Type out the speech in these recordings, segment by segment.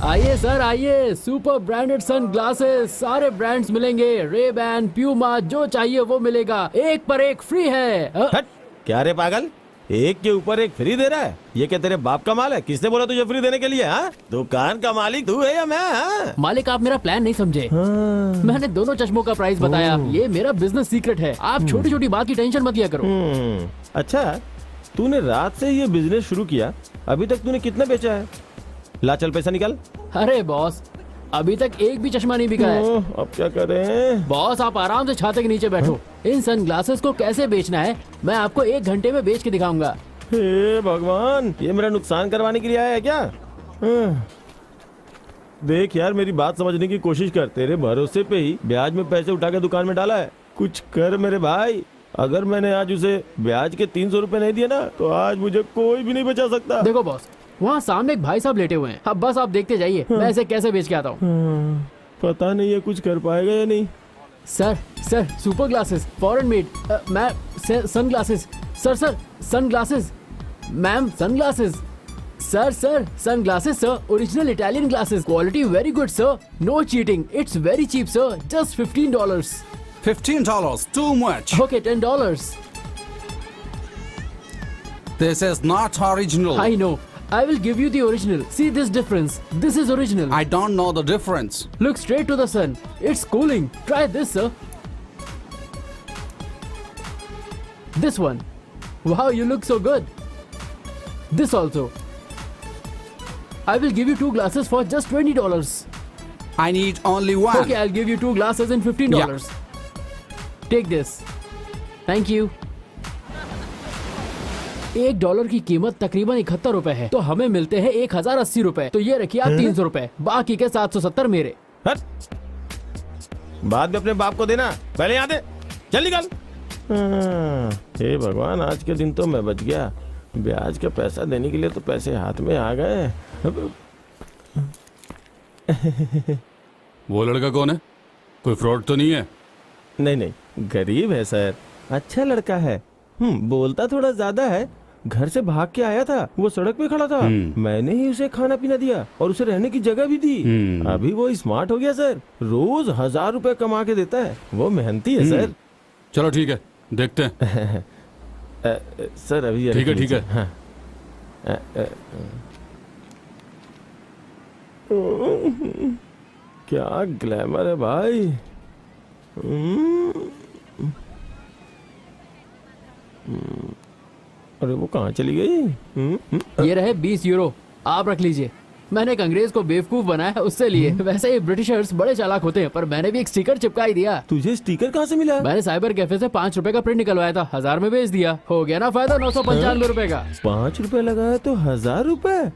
आइए सर आइए, super branded sun glasses, सारे ब्रांड्स मिलेंगे, रेबैन, प्यूमा, जो चाहिए वो मिलेगा, एक पर एक फ्री है। हट, क्या रे पागल, एक के ऊपर एक फ्री दे रहा है? ये क्या तेरे बाप का माल है? किसने बोला तुझे फ्री देने के लिए? हाँ, दुकान का मालिक तू है या मैं? हाँ? मालिक आप मेरा प्लान नहीं समझे। मैंने दोनों चश्मों का प्राइस बताया, ये मेरा बिजनेस सीक्रेट है, आप छोटी छोटी बात की टेंशन मत लिया करो। अच्छा, तूने रात से ये बिजनेस शुरू किया, अभी तक तूने कितना बेचा है? ला चल पैसा निकाल। अरे बॉस, अभी तक एक भी चश्मा नहीं बिका है। अब क्या करें? बॉस आप आराम से छाते के नीचे बैठो, इन सन ग्लासेस को कैसे बेचना है मैं आपको 1 घंटे में बेच के दिखाऊंगा। हे भगवान, ये मेरा नुकसान करवाने के लिए आया है क्या? देख यार, मेरी बात समझने की कोशिश कर, तेरे भरोसे पे ही ब्याज में पैसे उठा के दुकान में डाला है, कुछ कर मेरे भाई। अगर मैंने आज उसे ब्याज के 300 रुपए नहीं दिए ना, तो आज मुझे कोई भी नहीं बचा सकता। देखो बॉस, वहाँ सामने एक भाई साहब लेटे हुए हैं, अब बस आप देखते जाइए मैं इसे कैसे बेच के आता हूँ। पता नहीं ये कुछ कर पाएगा या नहीं। Sir super glasses, foreign made, ma'am sun glasses, sir sun glasses, ma'am sun glasses, sir sun glasses sir, original Italian glasses, quality very good sir, no cheating, it's very cheap sir, just $15। $15, too much. Okay $10। This is not original. I know. I will give you the original. See this difference. This is original. I don't know the difference. Look straight to the sun. It's cooling. Try this, sir. This one. Wow, you look so good. This also. I will give you 2 glasses for just $20. I need only one. Okay, I'll give you 2 glasses and $15. Take this. Thank you. $1 की कीमत तकरीबन 71 रुपए है, तो हमें मिलते हैं 1080 रुपए। तो ये रखिए आप 300 रुपए, बाकी के 770 मेरे। हट, बाद में अपने बाप को देना, पहले यहाँ दे, चल निकल। हे भगवान, आज के दिन तो मैं बच गया। ब्याज का पैसा देने के लिए तो पैसे हाथ में आ गए। वो लड़का कौन है? कोई फ्रॉड तो नहीं है? नहीं, गरीब है सर, अच्छा लड़का है। बोलता थोड़ा ज्यादा है। घर से भाग के आया था, वो सड़क पे खड़ा था, मैंने ही उसे खाना पीना दिया और उसे रहने की जगह भी दी। अभी वो स्मार्ट हो गया सर, रोज 1000 रुपए कमा के देता है, वो मेहनती है सर। चलो ठीक है, देखते हैं। सर अभी ठीक है। हाँ। क्या ग्लैमर है भाई। अरे वो कहाँ चली गई? ये रहे 20 यूरो, आप रख लीजिए। मैंने एक अंग्रेज को बेवकूफ बनाया उससे लिए। वैसे ये ब्रिटिशर्स बड़े चालाक होते हैं, पर मैंने भी एक स्टिकर चिपका ही दिया। तुझे स्टिकर कहाँ से मिला? मैंने साइबर कैफे से 5 रुपए का प्रिंट निकलवाया था, 1000 में बेच दिया। हो गया ना फायदा 995 रुपए का। 5 रुपए लगाया तो 1000 रुपए।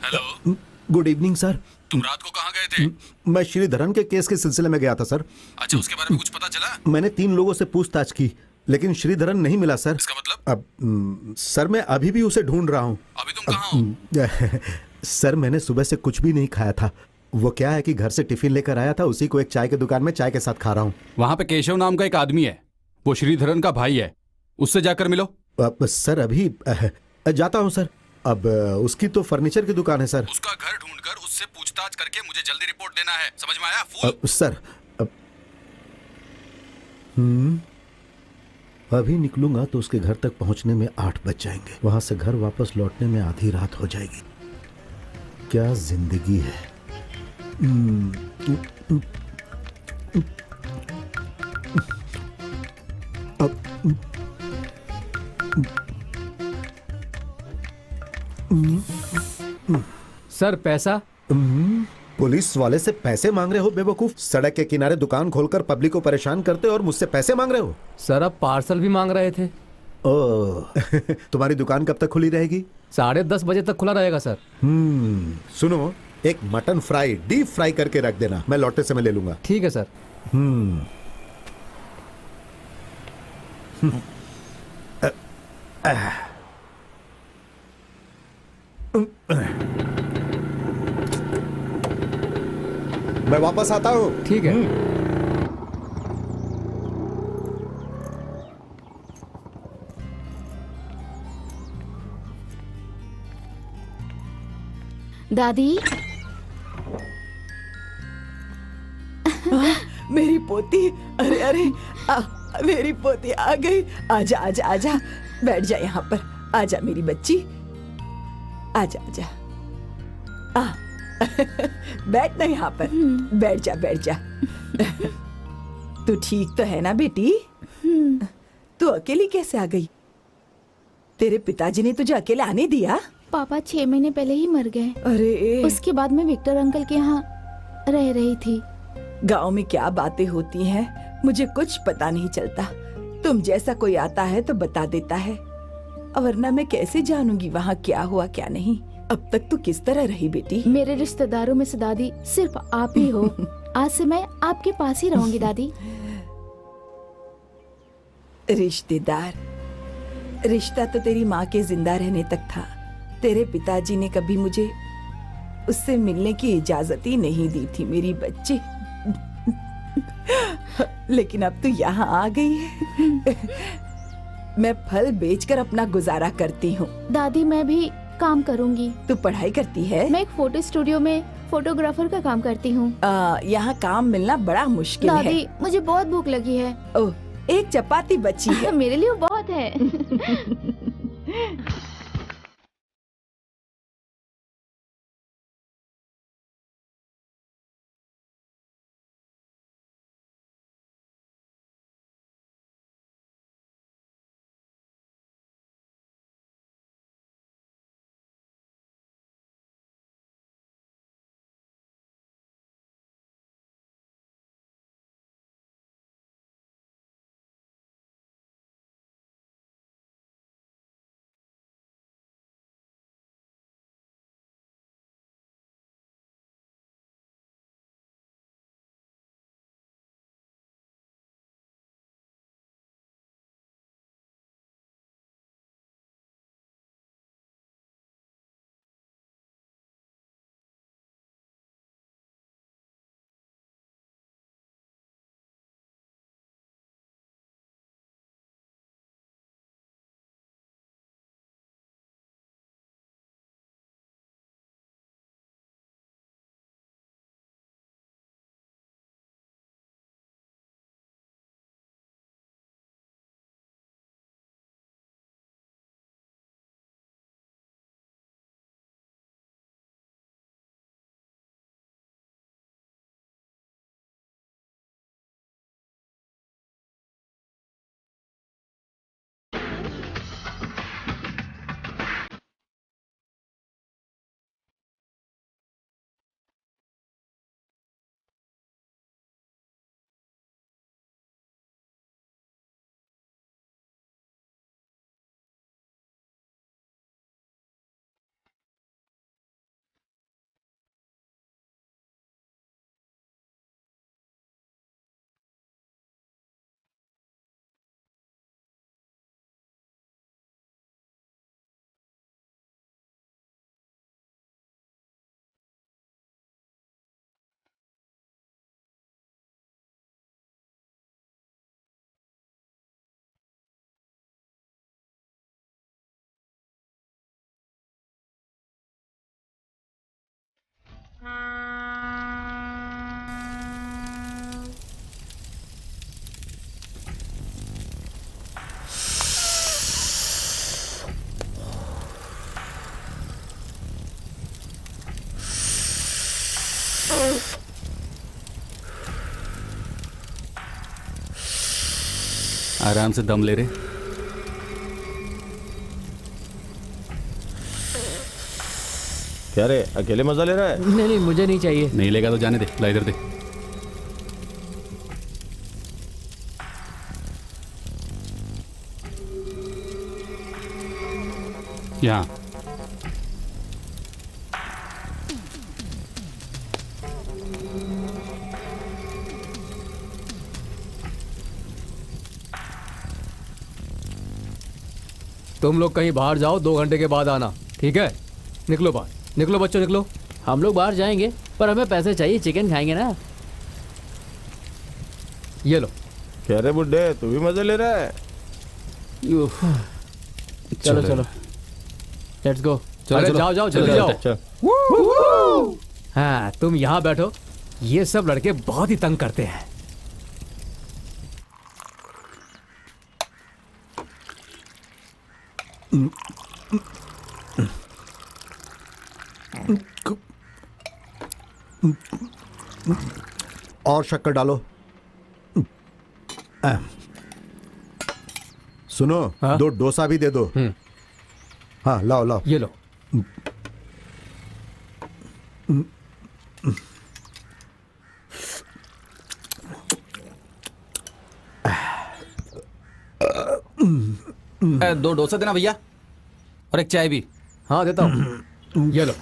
Hello, good evening sir. तुम रात को कहाँ गए थे? मैं श्रीधरन के केस के सिलसिले में गया था सर। अच्छा, उसके बारे में कुछ पता चला? मैंने 3 लोगों से पूछताछ की, लेकिन श्रीधरन नहीं मिला सर। इसका मतलब? अब सर मैं अभी भी उसे ढूंढ रहा हूँ। अभी तुम कहाँ हो? सर मैंने सुबह से कुछ भी नहीं खाया था। वो क्या है कि घर से टिफिन लेकर आया था, उसी को एक चाय की दुकान में चाय के साथ खा रहा हूँ। वहाँ पे केशव नाम का एक आदमी है, वो श्रीधरन का भाई है, उससे जाकर मिलो। सर अभी जाता हूँ सर। अब उसकी तो फर्नीचर की दुकान है सर। उसका घर ढूंढकर उससे पूछताछ करके मुझे जल्दी रिपोर्ट देना है, समझ में आया? फूल। सर अभी निकलूंगा तो उसके घर तक पहुंचने में 8 बज जाएंगे। वहां से घर वापस लौटने में आधी रात हो जाएगी। क्या जिंदगी है। सर पैसा। पुलिस वाले से पैसे मांग रहे हो बेवकूफ? सड़क के किनारे दुकान खोलकर पब्लिक को परेशान करते हो और मुझसे पैसे मांग रहे हो? सर अब पार्सल भी मांग रहे थे। ओ तुम्हारी दुकान कब तक खुली रहेगी? 10:30 बजे तक खुला रहेगा सर। सुनो, एक मटन फ्राई डीप फ्राई करके रख देना, मैं लौटते समय ले लूंगा। ठीक है सर। मैं वापस आता हूँ। ठीक है। दादी, मेरी पोती, अरे अरे, मेरी पोती आ गई। आजा आजा आजा, बैठ जा यहाँ पर। आजा मेरी बच्ची, आजा आजा। बैठ ना यहाँ पर, बैठ जा बैठ जा। तू ठीक तो है ना बेटी? तू अकेली कैसे आ गई? तेरे पिताजी ने तुझे अकेले आने दिया? पापा 6 महीने पहले ही मर गए। अरे उसके बाद मैं विक्टर अंकल के यहाँ रह रही थी। गांव में क्या बातें होती हैं मुझे कुछ पता नहीं चलता। तुम जैसा कोई आता है तो बता देता है, वरना मैं कैसे जानूंगी वहाँ क्या हुआ क्या नहीं। अब तक तू किस तरह रही बेटी? मेरे रिश्तेदारों में से दादी सिर्फ आप ही हो। आज से मैं आपके पास ही रहूंगी दादी। रिश्तेदार? रिश्ता तो तेरी माँ के जिंदा रहने तक था। तेरे पिताजी ने कभी मुझे उससे मिलने की इजाजत ही नहीं दी थी मेरी बच्ची। लेकिन अब तू यहाँ आ गई है। मैं फल बेचकर अपना गुजारा करती हूँ। दादी मैं भी काम करूंगी। तू पढ़ाई करती है? मैं एक फोटो स्टूडियो में फोटोग्राफर का काम करती हूँ। यहाँ काम मिलना बड़ा मुश्किल है। दादी मुझे बहुत भूख लगी है। ओह, एक चपाती बची है। मेरे लिए बहुत है। आराम से दम ले रहे। क्या रे, अकेले मजा ले रहा है? नहीं नहीं, मुझे नहीं चाहिए। नहीं लेगा तो जाने दे, ला इधर दे। यहाँ। तुम लोग कहीं बाहर जाओ, 2 घंटे के बाद आना, ठीक है? निकलो बाहर, निकलो बच्चों, निकलो। हम लोग बाहर जाएंगे पर हमें पैसे चाहिए, चिकन खाएंगे ना। ये लो। कह रहे बुड्ढे तू भी मजे ले रहा है। चलो चलो, लेट्स गो। अरे जाओ जाओ, जल्दी जाओ। चल। हाँ, तुम यहाँ बैठो। ये सब लड़के बहुत ही तंग करते हैं। और शक्कर डालो। सुनो, हाँ? 2 डोसा भी दे दो। हाँ लाओ लाओ। ये लो। दो डोसा देना भैया, और एक चाय भी। हाँ देता हूँ। ये लो।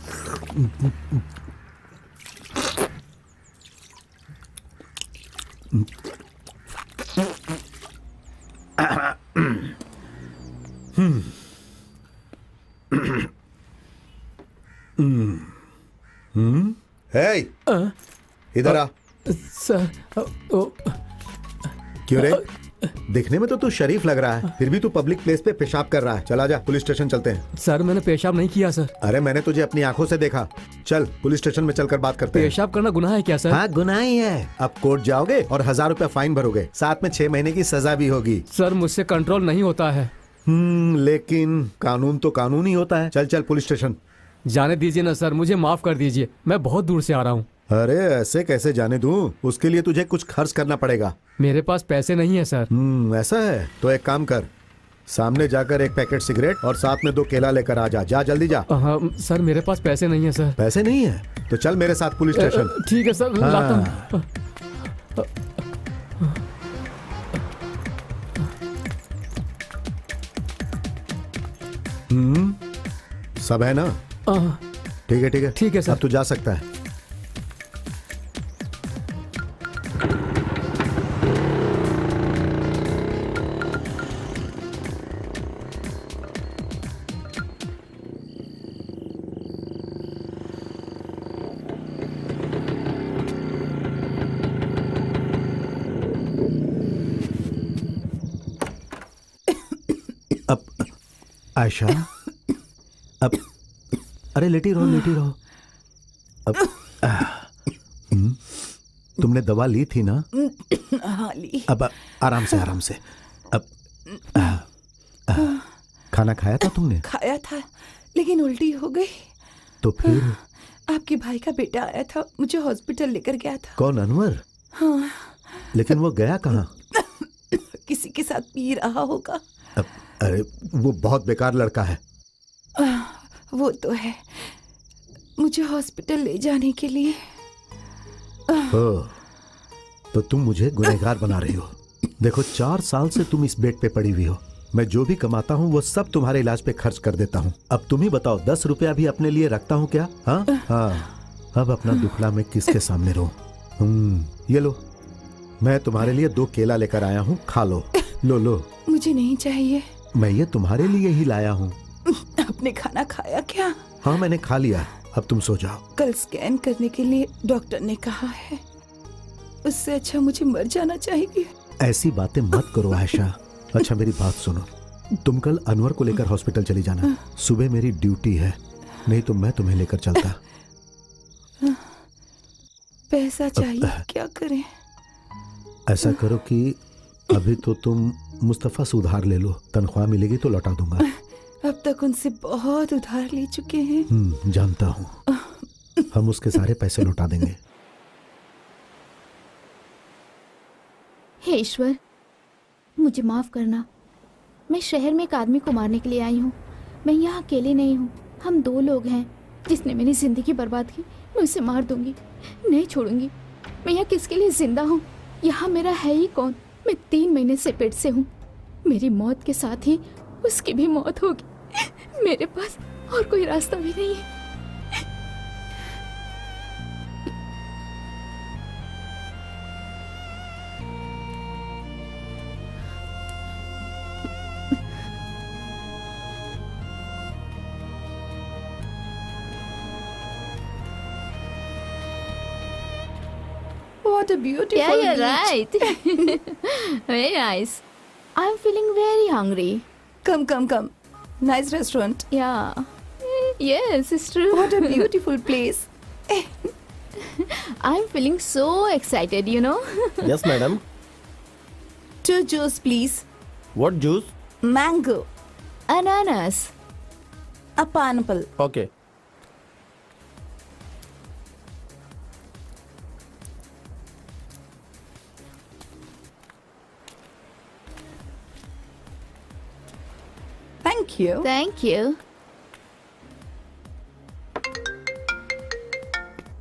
हे, इधर आ। सर, ओ, क्यों रे? दिखने में तो तू शरीफ लग रहा है, फिर भी तू पब्लिक प्लेस पे पेशाब कर रहा है। चला जा, पुलिस स्टेशन चलते हैं। सर मैंने पेशाब नहीं किया सर। अरे मैंने तुझे अपनी आंखों से देखा। चल पुलिस स्टेशन में चलकर बात करते हैं। पेशाब करना गुनाह है क्या सर? हाँ गुनाह ही है। अब कोर्ट जाओगे और 1000 रुपया फाइन भरोगे, साथ में 6 महीने की सजा भी होगी। सर मुझसे कंट्रोल नहीं होता है। लेकिन कानून तो कानून ही होता है। चल चल पुलिस स्टेशन। जाने दीजिए ना सर, मुझे माफ कर दीजिए, मैं बहुत दूर से आ रहा हूँ। अरे ऐसे कैसे जाने दूं? उसके लिए तुझे कुछ खर्च करना पड़ेगा। मेरे पास पैसे नहीं है सर। ऐसा है तो एक काम कर, सामने जाकर 1 पैकेट सिगरेट और साथ में 2 केला लेकर आ जा। जा जल्दी जा। हाँ सर, मेरे पास पैसे नहीं है सर। पैसे नहीं है तो चल मेरे साथ पुलिस स्टेशन। ठीक है सर, हाँ। लाता हूँ। सब है ना? ठीक है ठीक है। ठीक है सर। अब तू जा सकता है। अब आयशा, अब अरे लेटी रहो लेटी रहो। अब तुमने दवा ली थी ना? हाँ ली। अब आराम से आराम से। अब खाना खाया था तुमने? खाया था लेकिन उल्टी हो गई। तो फिर? आपके भाई का बेटा आया था, मुझे हॉस्पिटल लेकर गया था। कौन, अनवर? हाँ। लेकिन वो गया कहाँ? किसी के साथ पी रहा होगा। अरे वो बहुत बेकार लड़का है। वो तो है, मुझे हॉस्पिटल ले जाने के लिए। तो तुम मुझे गुनहगार बना रही हो। देखो 4 साल से तुम इस बेड पे पड़ी हुई हो। मैं जो भी कमाता हूँ वो सब तुम्हारे इलाज पे खर्च कर देता हूँ। अब तुम ही बताओ, 10 रुपया भी अपने लिए रखता हूँ क्या? हाँ हाँ। अब अपना दुखड़ा मैं किसके सामने रहूं? ये लो, मैं तुम्हारे लिए 2 केला लेकर आया हूँ, खा लो। लो लो। मुझे नहीं चाहिए। मैं ये तुम्हारे लिए ही लाया हूँ। आपने खाना खाया क्या? हाँ मैंने खा लिया। अब तुम सो जाओ। कल स्कैन करने के लिए डॉक्टर ने कहा है, उससे अच्छा मुझे मर जाना चाहिए। ऐसी बातें मत करो आयशा। अच्छा मेरी बात सुनो, तुम कल अनवर को लेकर हॉस्पिटल चली जाना। सुबह मेरी ड्यूटी है, नहीं तो मैं तुम्हें लेकर चलता। पैसा चाहिए, क्या करें? ऐसा करो कि अभी तो तुम मुस्तफा से उधार ले लो, तनख्वाह मिलेगी तो लौटा दूंगा। अब तक उनसे बहुत उधार ले चुके हैं। जानता हूँ, हम उसके सारे पैसे लौटा देंगे। हे ईश्वर, मुझे माफ करना। मैं शहर में एक आदमी को मारने के लिए आई हूँ। मैं यहाँ अकेले नहीं हूँ, हम 2 लोग हैं। जिसने मेरी जिंदगी बर्बाद की, मैं उसे मार दूंगी, नहीं छोड़ूंगी। मैं यहाँ किसके लिए जिंदा हूँ? यहाँ मेरा है ही कौन? मैं 3 महीने से पेट से हूँ। मेरी मौत के साथ ही उसकी भी मौत होगी। मेरे पास और कोई रास्ता भी नहीं है। What a beautiful Yeah, you're beach. right. Very nice. I'm feeling very hungry. Come. Nice restaurant. Yeah. Yes, it's true. What a beautiful place. I'm feeling so excited, you know. Yes madam. 2 juice, please. What juice? Mango. Ananas. A pineapple. Okay. Thank you. Thank you.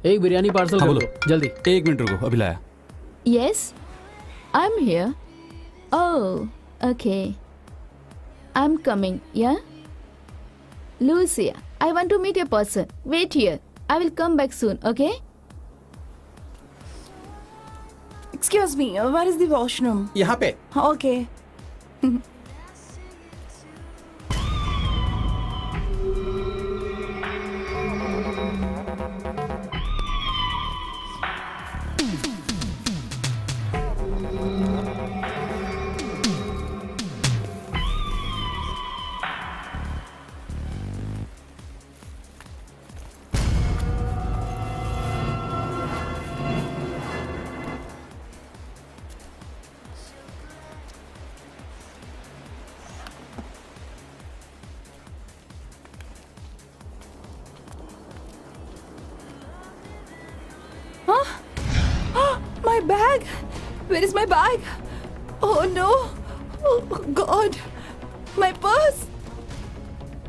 एक biryani parcel हाँ, कर बोलो। दो जल्दी। 1 minute रुको, अभी लाया। Yes, I'm here. Oh, okay. I'm coming, yeah? Lucia, I want to meet a person. Wait here. I will come back soon, okay? Excuse me, where is the washroom? यहाँ पे। Okay. My bag! Where is my bag? Oh no! Oh God! My purse!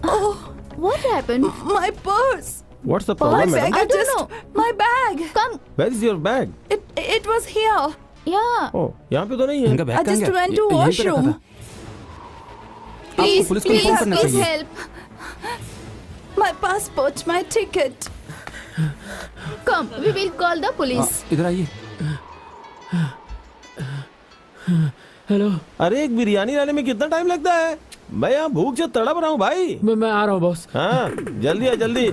Oh, What happened? my purse! What's the My problem bag! Madam? I I don't just know. my bag! Come. Where is your bag? It was here. Yeah. Oh, यहाँ पे तो नहीं है. इनका bag I कहाँ just गया? went to यहीं पे रखा washroom. था। Please, पुलिस को please, इन्फॉर्म करना please चाहिए। help. My passport, my ticket. Come, we will call the police. इधर आइए। हेलो, अरे एक बिरयानी लाने में कितना टाइम लगता है? मैं यहाँ भूख से तड़प रहा हूँ भाई. मैं आ रहा हूँ बॉस। हाँ, जल्दी आ जल्दी.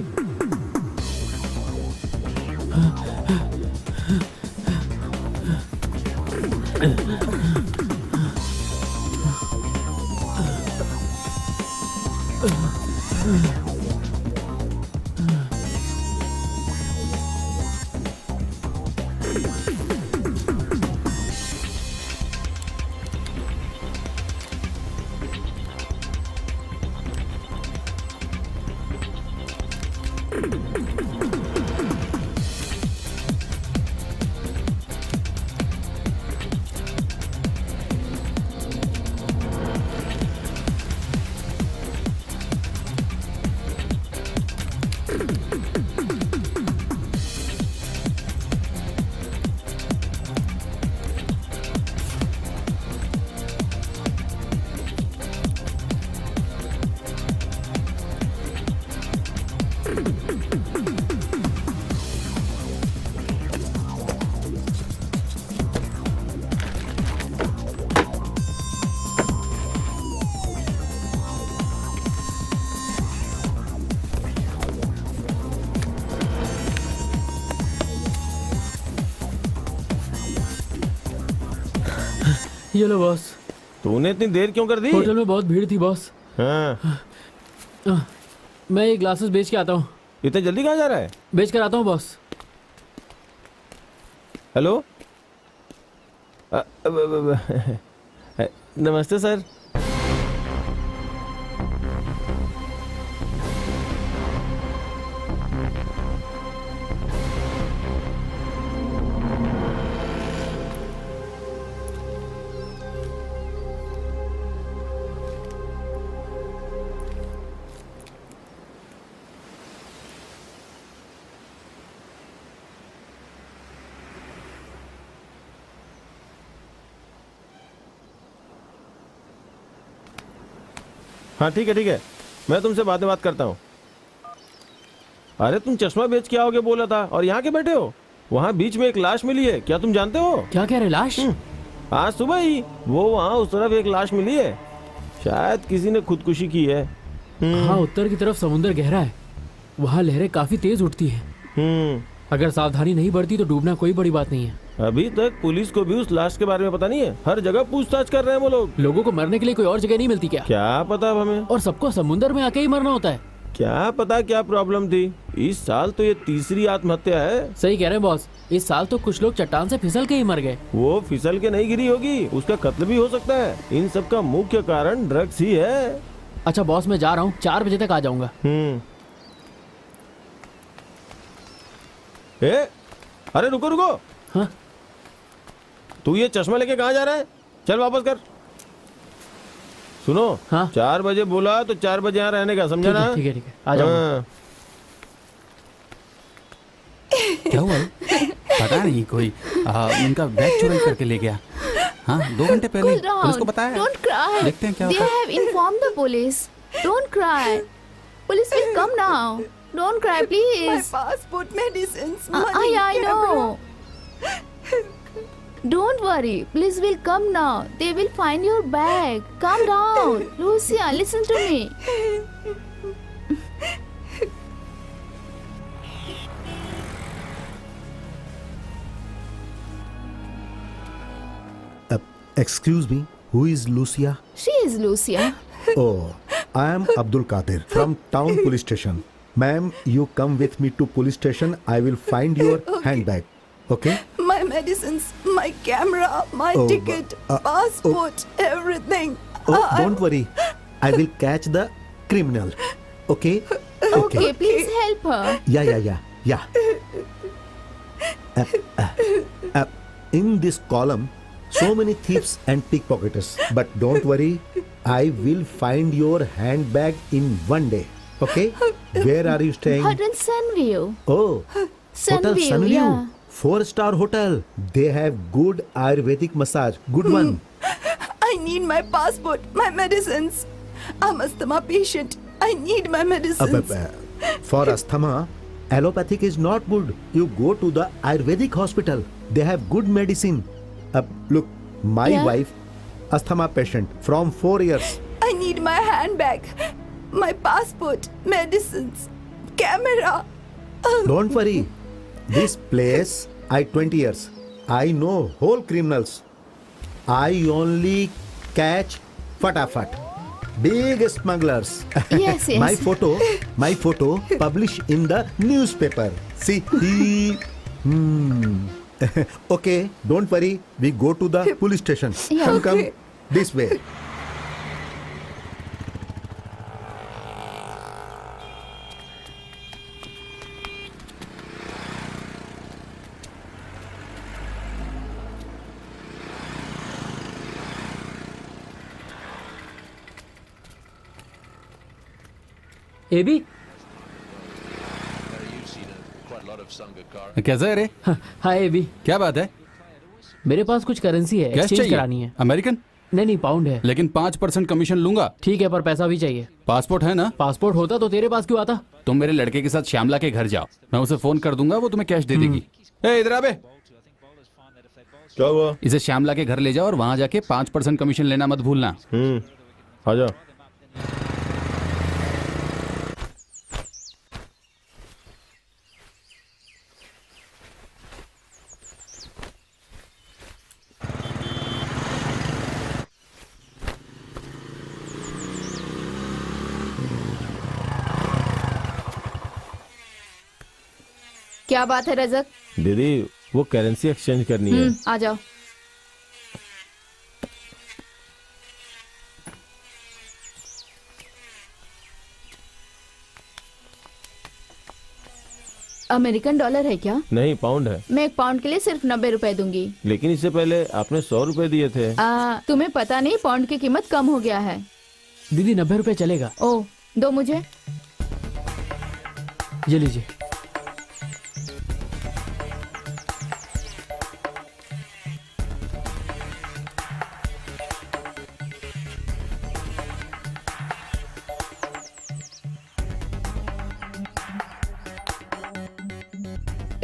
ये लो बॉस। तूने इतनी देर क्यों कर दी? होटल में बहुत भीड़ थी बॉस। हाँ, मैं ये ग्लासेस बेच के आता हूँ। इतने जल्दी कहाँ जा रहा है? बेच कर आता हूँ बॉस। हेलो. नमस्ते सर. हाँ ठीक है ठीक है. मैं तुमसे बाद में बात करता हूँ। अरे तुम चश्मा बेच के आओगे बोला था और यहाँ के बैठे हो। वहाँ बीच में एक लाश मिली है, क्या तुम जानते हो? क्या कह रहे लाश? आज सुबह ही वो वहाँ उस तरफ एक लाश मिली है, शायद किसी ने खुदकुशी की है। हाँ, उत्तर की तरफ समुद्र गहरा है, वहाँ लहरें काफी तेज उठती हैं। अगर सावधानी नहीं बरती तो डूबना कोई बड़ी बात नहीं है। अभी तक पुलिस को भी उस लाश के बारे में पता नहीं है, हर जगह पूछताछ कर रहे हैं वो लोग। लोगों को मरने के लिए कोई और जगह नहीं मिलती क्या? क्या पता अब हमें, और सबको समुद्र में आके ही मरना होता है। क्या पता क्या प्रॉब्लम थी। इस साल तो ये तीसरी आत्महत्या है। सही कह रहे हैं बॉस, इस साल तो कुछ लोग चट्टान से फिसल के ही मर गए। वो फिसल के नहीं गिरी होगी, उसका कत्ल भी हो सकता है। इन सब का मुख्य कारण ड्रग्स ही है। अच्छा बॉस, मैं जा रहा हूँ, 4 बजे तक आ जाऊंगा। अरे रुको रुको। हाँ? तू ये चश्मा लेके कहाँ जा रहा है? चल वापस कर। सुनो, हाँ? 4 बजे बोला तो 4 बजे यहाँ रहने का, समझा ना? ठीक है आ जाऊंगा। हाँ। क्या हुआ? पता नहीं, कोई उनका बैग चुराई करके ले गया। हाँ, 2 घंटे पहले पुलिस को बताया। Don't cry. देखते हैं क्या They होता है। have informed the police. Don't cry. Police will come now. Don't cry, My please. passport, medicines, I money, know. Don't worry. Police will come now. They will find your bag. Calm down. Lucia, listen to me. Excuse me, who is Lucia? She is Lucia. Oh, I am Abdul Qadir from town police station. Ma'am, you come with me to police station. I will find your handbag. Okay? My medicines, my camera, my Oh, ticket, passport, everything. Oh, don't worry. I will catch the criminal. Okay? Okay, please help her. Yeah. In this column, so many thieves and pickpocketers. But don't worry, I will find your handbag in one day. Okay? Where are you staying? Hotel Sunview. Oh, Hotel Sunview, Sunview. yeah. 4-star hotel. They have good Ayurvedic massage. Good one. I need my passport, my medicines. I'm asthma patient. I need my medicines. For asthma, allopathic is not good. You go to the Ayurvedic hospital. They have good medicine. Look, my Yeah? wife, asthma patient from 4 years. I need my handbag, my passport, medicines, camera. Don't worry. This place, I 20 years. I know whole criminals. I only catch fatafat. Big smugglers. Yes. My photo published in the newspaper. See, Okay, don't worry. We go to the police station. Yeah. Come this way. Abby, कैसा है रे? Hi Abby. क्या बात है? मेरे पास कुछ currency है, cash exchange चाहिए? करानी है। अमेरिकन? नहीं, पाउंड है। लेकिन 5% कमीशन लूंगा। ठीक है, पर पैसा भी चाहिए। पासपोर्ट है ना? पासपोर्ट होता तो तेरे पास क्यों आता? तुम मेरे लड़के के साथ श्यामला के घर जाओ, मैं उसे फोन कर दूंगा, वो तुम्हें कैश दे देगी। ए, इधर आ बे। क्या हुआ? इसे श्यामला के घर ले जाओ और वहां जाके 5% कमीशन लेना मत भूलना। आ जाओ। क्या बात है रजक? दीदी, वो करेंसी एक्सचेंज करनी है। आ जाओ। अमेरिकन डॉलर है क्या? नहीं, पाउंड है। मैं 1 पाउंड के लिए सिर्फ 90 रुपए दूंगी। लेकिन इससे पहले आपने 100 रुपए दिए थे। तुम्हें पता नहीं, पाउंड की कीमत कम हो गया है। दीदी 90 रुपए चलेगा। ओ, दो मुझे। ये लीजिए।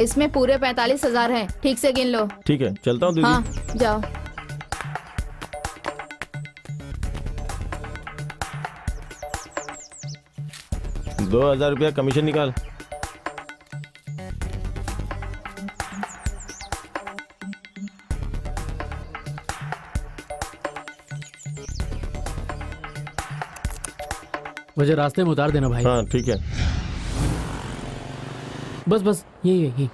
इसमें पूरे 45,000 हैं। ठीक से गिन लो। ठीक है, चलता हूँ दीदी। हाँ जाओ। ₹2,000 कमीशन निकाल। मुझे रास्ते में उतार देना भाई। हाँ ठीक है। बस बस यही यही।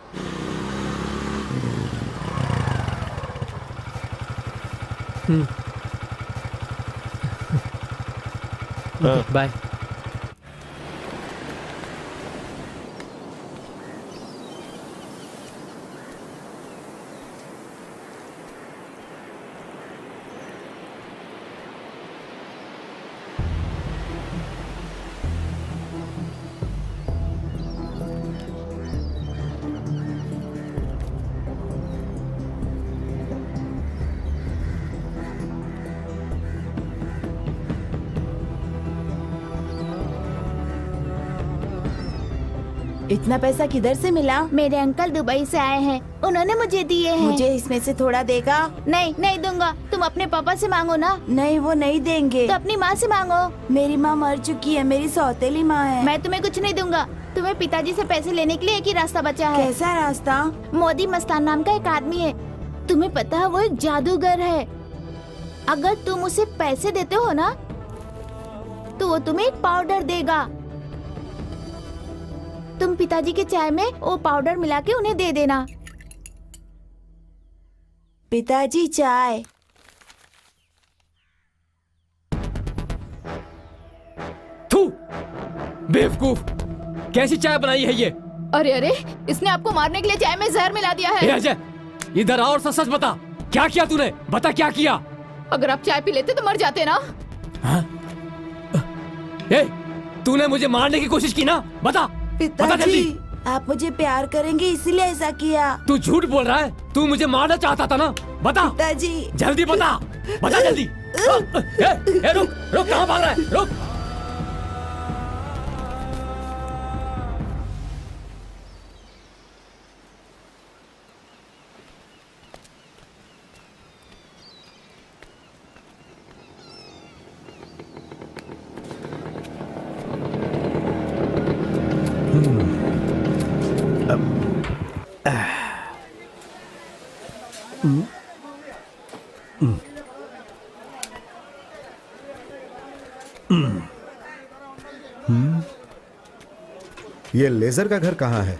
हाँ। बाय। इतना पैसा किधर से मिला? मेरे अंकल दुबई से आए हैं, उन्होंने मुझे दिए हैं। मुझे इसमें से थोड़ा देगा? नहीं नहीं दूंगा। तुम अपने पापा से मांगो ना। नहीं, वो नहीं देंगे। तो अपनी माँ से मांगो। मेरी माँ मर चुकी है, मेरी सौतेली माँ है। मैं तुम्हें कुछ नहीं दूंगा। तुम्हें पिताजी से पैसे लेने के लिए एक ही रास्ता बचा है। कैसा रास्ता? मोदी मस्तान नाम का एक आदमी है, तुम्हें पता है वो एक जादूगर है। अगर तुम उसे पैसे देते हो ना तो वो तुम्हें एक पाउडर देगा। तुम पिताजी के चाय में वो पाउडर मिला के उन्हें दे देना। पिताजी चाय। थू, बेवकूफ, कैसी चाय बनाई है ये? अरे अरे, इसने आपको मारने के लिए चाय में जहर मिला दिया ए है। अजय, इधर आओ और सच सच बता, क्या किया तूने? बता क्या किया? अगर आप चाय पी लेते तो मर जाते ना। ए, तूने मुझे मारने की कोशिश की ना? बता, बता जल्दी। पिताजी, आप मुझे प्यार करेंगे इसलिए ऐसा किया। तू झूठ बोल रहा है, तू मुझे मारना चाहता था ना? बता पिताजी। जल्दी बता, बता जल्दी। रुक रुक, कहाँ भाग रहा है? रुक। ये लेजर का घर कहाँ है?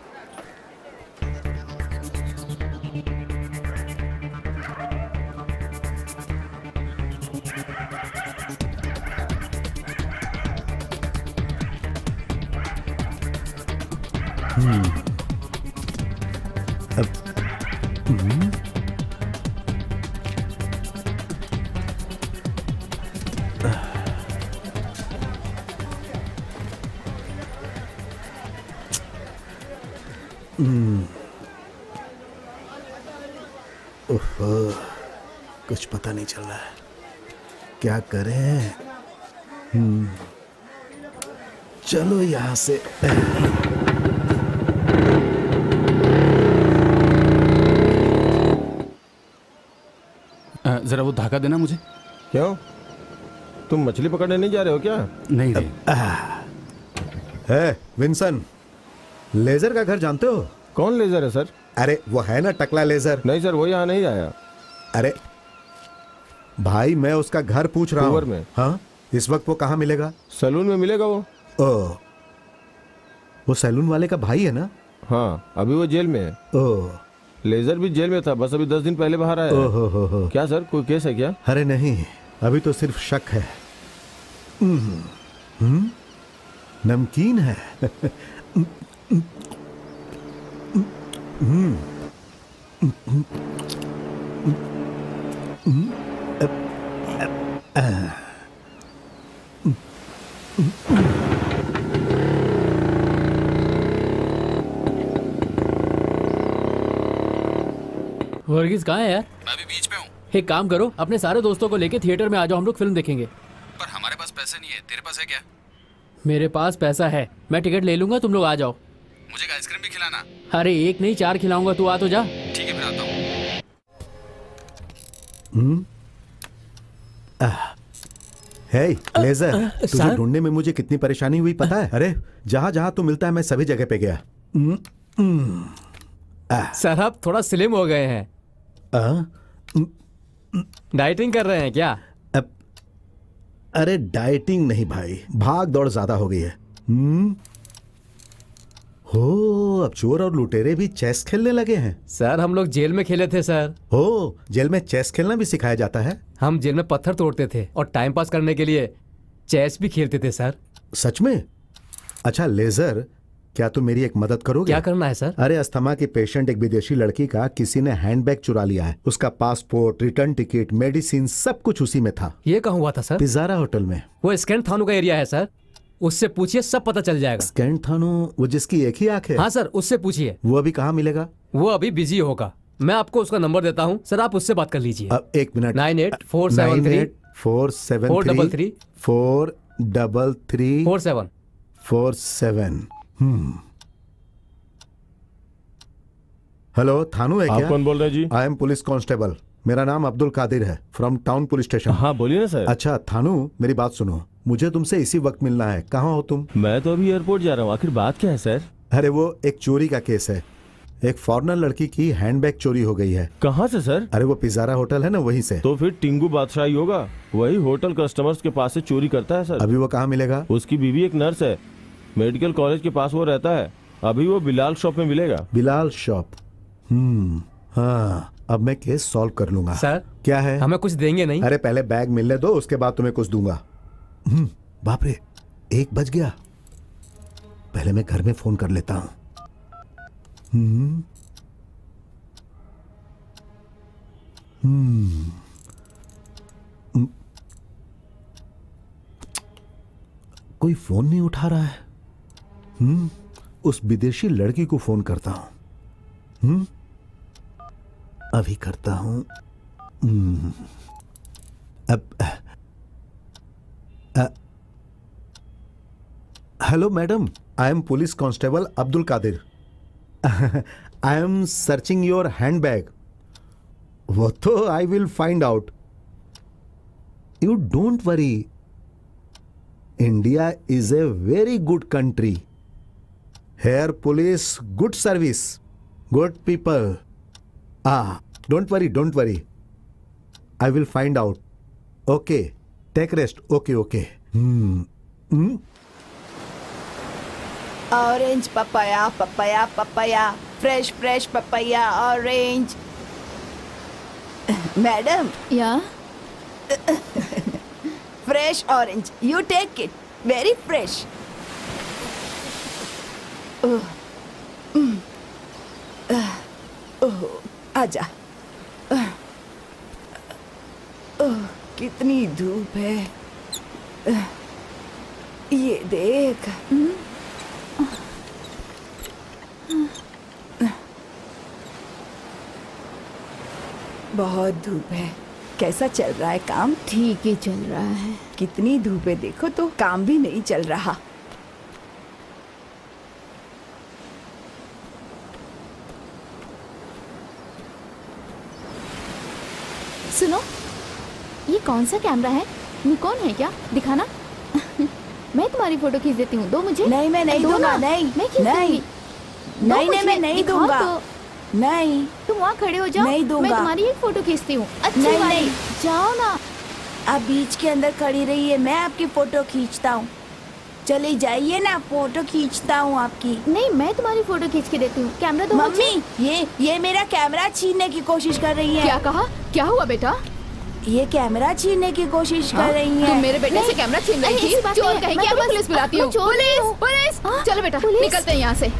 ओहो, कुछ पता नहीं चल रहा है, क्या करें? चलो यहाँ से। जरा वो धागा देना मुझे। क्यों, तुम मछली पकड़ने नहीं जा रहे हो क्या? नहीं रे। है विंसन, लेजर का घर जानते हो? कौन लेजर है सर? अरे वो है ना टकला लेजर। नहीं सर, वो यहाँ नहीं आया। अरे भाई, मैं उसका घर पूछ रहा हूँ में। हाँ, इस वक्त वो कहाँ मिलेगा? सैलून में मिलेगा वो। ओ, वो सैलून वाले का भाई है ना? हाँ, अभी वो जेल में है। ओ, लेजर भी जेल में था, बस अभी 10 दिन पहले बाहर आया है। हो। क्या सर, कोई केस है क्या? अरे नहीं, अभी तो सिर्फ शक है। नमकीन है। वर्गीस कहाँ है यार? मैं भी बीच में हूँ। एक काम करो, अपने सारे दोस्तों को लेके थिएटर में आ जाओ, हम लोग फिल्म देखेंगे। पर हमारे पास पैसे नहीं है, तेरे पास है क्या? मेरे पास पैसा है, मैं टिकट ले लूंगा, तुम लोग आ जाओ। मुझे एक आइसक्रीम भी खिलाना। अरे एक नहीं 4 खिलाऊंगा, तू आ तो जा। ठीक है, फिर आता हूँ। हे लेजर, तुझे ढूंढने में मुझे कितनी परेशानी हुई पता है? अरे जहां जहां तू मिलता है मैं सभी जगह पे गया। सर आप थोड़ा स्लिम हो गए हैं। डाइटिंग कर रहे हैं क्या? अरे डाइटिंग नहीं भाई, भाग दौड़ ज्यादा हो गई है। हो, अब चोर और लुटेरे भी चेस खेलने लगे हैं। सर हम लोग जेल में खेले थे सर। हो, जेल में चेस खेलना भी सिखाया जाता है? हम जेल में पत्थर तोड़ते थे और टाइम पास करने के लिए चेस भी खेलते थे सर। सच में? अच्छा लेजर, क्या तुम मेरी एक मदद करोगे? क्या करना है सर? अरे अस्थमा की पेशेंट एक विदेशी लड़की का किसी ने हैंडबैग चुरा लिया है। उसका पासपोर्ट, रिटर्न टिकट, मेडिसिन सब कुछ उसी में था। ये कहाँ हुआ था सर? पिज़ारा होटल में। वो स्कैंड थानों का एरिया है सर, उससे पूछिए सब पता चल जाएगा। स्कैंड थानो, वो जिसकी एक ही आंख है? हाँ सर, उससे पूछिए। वो अभी कहाँ मिलेगा? वो अभी बिजी होगा, मैं आपको उसका नंबर देता हूँ सर, आप उससे बात कर लीजिए। अब एक मिनट। 98473473 473 47 47। हेलो, थानू है क्या? आप कौन बोल रहे हैं जी? आई एम पुलिस कांस्टेबल, मेरा नाम अब्दुल कादिर है, फ्रॉम टाउन पुलिस स्टेशन। हाँ बोलिए ना सर। अच्छा थानू, मेरी बात सुनो, मुझे तुमसे इसी वक्त मिलना है। कहाँ हो तुम? मैं तो अभी एयरपोर्ट जा रहा हूँ। आखिर बात क्या है सर? अरे वो एक चोरी का केस है। एक फॉरेनर लड़की की हैंडबैग चोरी हो गई है। कहाँ से सर? अरे वो पिज़ारा होटल है ना, वहीं से। तो फिर टिंगू बादशाह ही होगा, वही होटल कस्टमर्स के पास से चोरी करता है सर। अभी वो कहाँ मिलेगा? उसकी बीवी एक नर्स है, मेडिकल कॉलेज के पास वो रहता है। अभी वो बिलाल शॉप में मिलेगा। बिलाल शॉप? हाँ, अब मैं केस सॉल्व कर लूंगा। सर क्या है? हमें कुछ देंगे नहीं? अरे पहले बैग मिलने दो, उसके बाद तुम्हें कुछ दूंगा। बाप रे, 1 बज गया। पहले मैं घर में फोन कर लेता हूं। कोई फोन नहीं उठा रहा है। उस विदेशी लड़की को फोन करता हूं। अभी करता हूं। Hello madam, I am police constable Abdul Qadir. I am searching your handbag. वो तो I will find out. You don't worry, India is a very good country. Here police, good service, good people. Don't worry, I will find out. Okay, take rest. Okay. Orange papaya, fresh papaya, orange. Madam, या fresh orange, you take it, very fresh. आजा। कितनी धूप है, ये देख। बहुत धूप है। कैसा चल रहा है काम? ठीक ही चल रहा है। कितनी धूप है देखो तो, काम भी नहीं चल रहा। सुनो, ये कौन सा कैमरा है? निकॉन है क्या? दिखाना। मैं तुम्हारी फोटो खींच देती हूँ, दो मुझे। नहीं, मैं नहीं दो दूंगा, ना। नहीं, मैं खींच नहीं। दूंगी। दो नहीं, मुझे, मैं नहीं दिखाओ दूंगा। तो। नहीं, तुम वहाँ खड़े हो जाओ, नहीं दूंगा। मैं तुम्हारी एक फोटो खींचती हूँ, अच्छी नहीं, वाली। नहीं। जाओ ना। आप बीच के अंदर खड़ी रहिए, मैं आपकी फोटो खींचता हूँ। चले जाइए ना, फोटो खींचता हूँ आपकी। नहीं, मैं तुम्हारी फोटो खींच के देती हूँ। कैमरा दो मुझे। मम्मी, ये मेरा कैमरा छीनने की कोशिश कर रही है। क्या कहा? क्या हुआ बेटा? ये कैमरा छीनने की कोशिश कर रही है। तुम मेरे बेटे से कैमरा छीन रही थी? चोर कहीं की, अभी पुलिस बुलाती हूँ। पुलिस! चलो बेटा, निकलते हैं यहाँ से।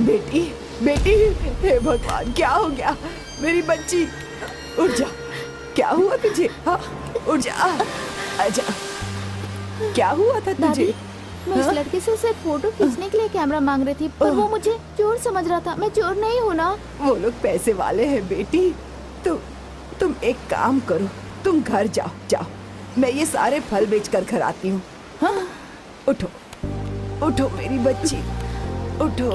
बेटी, हे भगवान, क्या हो गया मेरी बच्ची? उठ जा। क्या हुआ तुझे? हाँ, उठ जा, आजा। क्या हुआ था तुझे? मैं इस लड़के से सिर्फ फोटो खींचने के लिए कैमरा मांग रही थी, पर वो मुझे चोर समझ रहा था। मैं चोर नहीं हूँ ना। वो लोग पैसे वाले हैं बेटी। तुम एक काम करो, तुम घर जाओ। मैं ये सारे फल बेच कर घर आती हूँ। हाँ उठो उठो मेरी बच्ची उठो।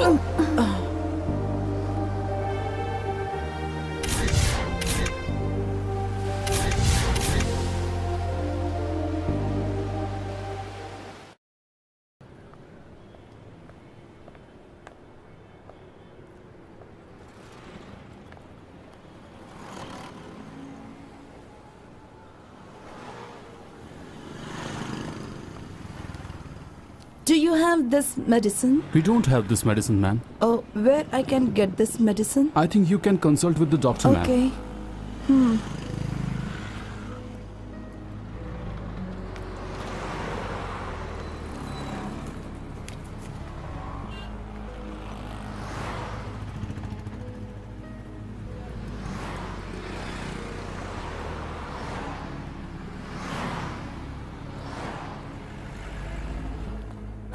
Do you have this medicine? We don't have this medicine, ma'am. Oh, where I can get this medicine? I think you can consult with the doctor, ma'am. Okay.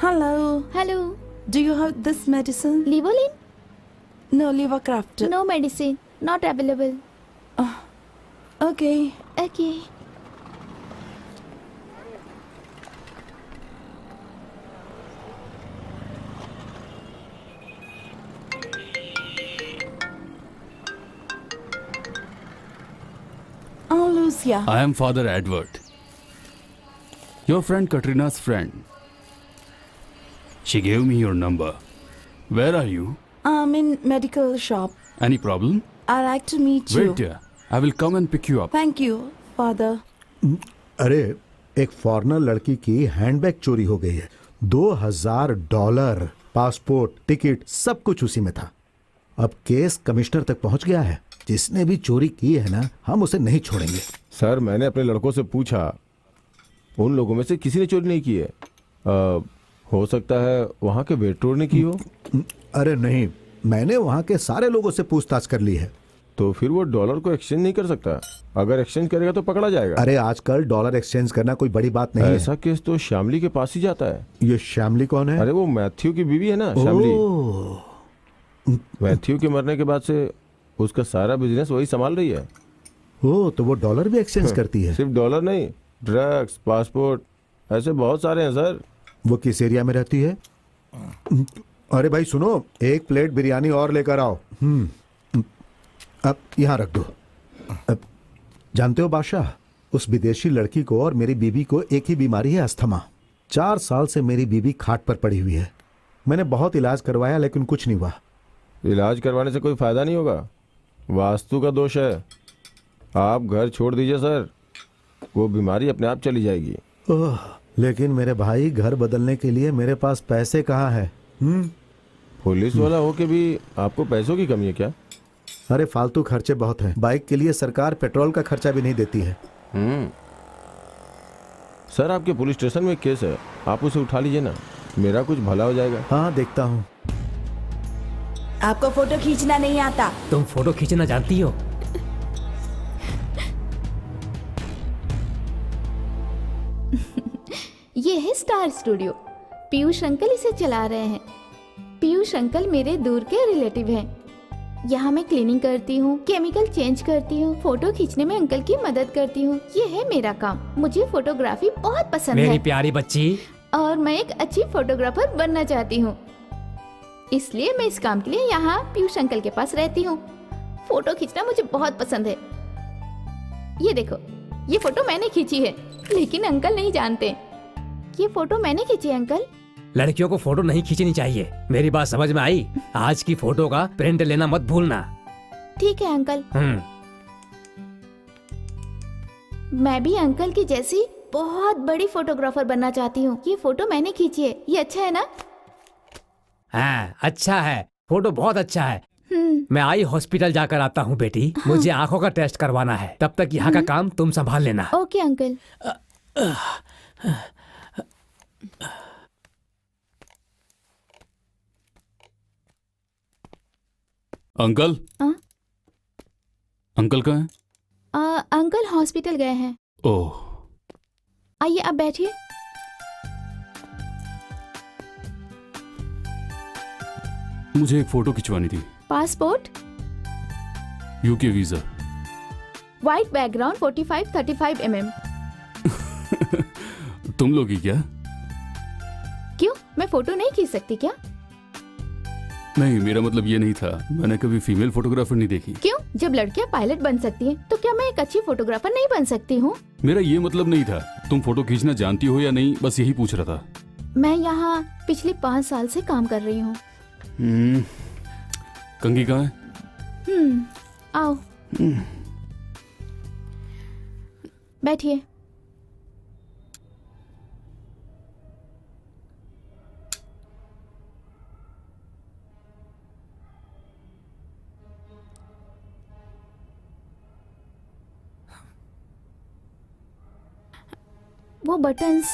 Hello. Hello. Do you have this medicine? Livolin? No, Livercraft. No medicine. Not available. Okay. Okay. Oh, Lucia. I am Father Edward. Your friend Katrina's friend. She gave me your number. Where are you? I'm in medical shop. Any problem? I like to meet you. Wait here. I will come and pick you up. Thank you, Father. अरे एक foreigner लड़की की handbag चोरी हो गई है। $2000, passport, ticket सब कुछ उसी में था। अब केस कमिश्नर तक पहुंच गया है। जिसने भी चोरी की है ना, हम उसे नहीं छोड़ेंगे। सर मैंने अपने लड़कों से पूछा, उन लोगों में से किसी ने चोरी नहीं की है। हो सकता है वहाँ के वेटर ने की हो। अरे नहीं, मैंने वहाँ के सारे लोगों से पूछताछ कर ली है। तो फिर वो डॉलर को एक्सचेंज नहीं कर सकता। अगर एक्सचेंज करेगा तो पकड़ा जाएगा। अरे आजकल डॉलर एक्सचेंज करना कोई बड़ी बात नहीं है। ऐसा केस तो श्यामली के पास ही जाता है। ये श्यामली कौन है? अरे वो मैथ्यू की बीवी है ना, श्यामली। ओह, मैथ्यू के मरने के बाद से उसका सारा बिजनेस वही संभाल रही है। ओह, तो वो डॉलर भी एक्सचेंज करती है? सिर्फ डॉलर नहीं, ड्रग्स, पासपोर्ट, ऐसे बहुत सारे हैं सर। वो किस एरिया में रहती है? अरे भाई सुनो, एक प्लेट बिरयानी और लेकर आओ। अब यहाँ रख दो। अब जानते हो बादशाह, उस विदेशी लड़की को और मेरी बीबी को एक ही बीमारी है, अस्थमा। 4 साल से मेरी बीबी खाट पर पड़ी हुई है। मैंने बहुत इलाज करवाया लेकिन कुछ नहीं हुआ। इलाज करवाने से कोई फायदा नहीं होगा, वास्तु का दोष है। आप घर छोड़ दीजिए सर, वो बीमारी अपने आप चली जाएगी। ओह, लेकिन मेरे भाई घर बदलने के लिए मेरे पास पैसे कहाँ है? पुलिस वाला हो के भी आपको पैसों की कमी है क्या? अरे फालतू खर्चे बहुत हैं। बाइक के लिए सरकार पेट्रोल का खर्चा भी नहीं देती है। सर आपके पुलिस स्टेशन में एक केस है, आप उसे उठा लीजिए ना, मेरा कुछ भला हो जाएगा। हाँ देखता हूँ। आपको फोटो खींचना नहीं आता? तुम फोटो खींचना जानती हो? ये है स्टार स्टूडियो। पीयूष अंकल इसे चला रहे हैं। पीयूष अंकल मेरे दूर के रिलेटिव हैं। यहाँ मैं क्लीनिंग करती हूँ, केमिकल चेंज करती हूँ, फोटो खींचने में अंकल की मदद करती हूँ। ये है मेरा काम। मुझे फोटोग्राफी बहुत पसंद है। मेरी प्यारी बच्ची, और मैं एक अच्छी फोटोग्राफर बनना चाहती हूँ। इसलिए मैं इस काम के लिए यहाँ पीयूष अंकल के पास रहती हूँ। फोटो खींचना मुझे बहुत पसंद है। ये देखो, ये फोटो मैंने खींची है, लेकिन अंकल नहीं जानते। ये फोटो मैंने खींची है अंकल। लड़कियों को फोटो नहीं खींचनी चाहिए। मेरी बात समझ में आई? आज की फोटो का प्रिंट लेना मत भूलना। ठीक है अंकल। मैं भी अंकल की जैसी बहुत बड़ी फोटोग्राफर बनना चाहती हूँ। ये फोटो मैंने खींची है। ये अच्छा है ना? हाँ अच्छा है, फोटो बहुत अच्छा है। मैं आई हॉस्पिटल जाकर आता हूँ बेटी। मुझे आंखों का टेस्ट करवाना है। तब तक यहाँ का काम तुम संभाल लेना। Okay uncle. अंकल? अंकल कहाँ हैं? अंकल हॉस्पिटल गए हैं। ओह, आइए आप बैठिए। मुझे एक फोटो खिंचवानी थी। Passport? UK visa. White background 45-35 mm। तुम लोग ही क्या? फोटो नहीं खींच सकती क्या? नहीं, मेरा मतलब ये नहीं था। मैंने कभी फीमेल फोटोग्राफर नहीं देखी। क्यों? जब लड़कियां पायलट बन सकती हैं, तो क्या मैं एक अच्छी फोटोग्राफर नहीं बन सकती हूँ? मेरा ये मतलब नहीं था। तुम फोटो खींचना जानती हो या नहीं, बस यही पूछ रहा था। मैं यहाँ पिछले 5 साल से काम कर रही हूँ। कंगी कहाँ है? आओ बैठिए। वो बटन्स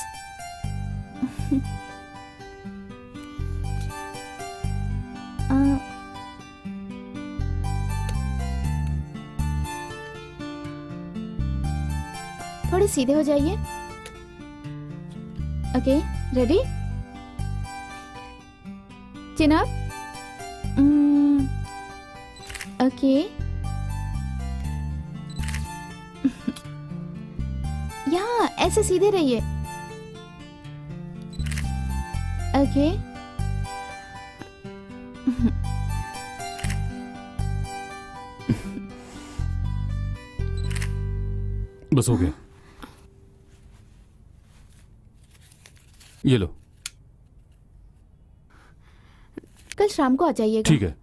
थोड़े सीधे हो जाइए। Okay, ready? चिन अप। ओके, यहाँ ऐसे सीधे रहिए। ओके, बस हो गया। ये लो। कल शाम को आ जाइएगा। ठीक है।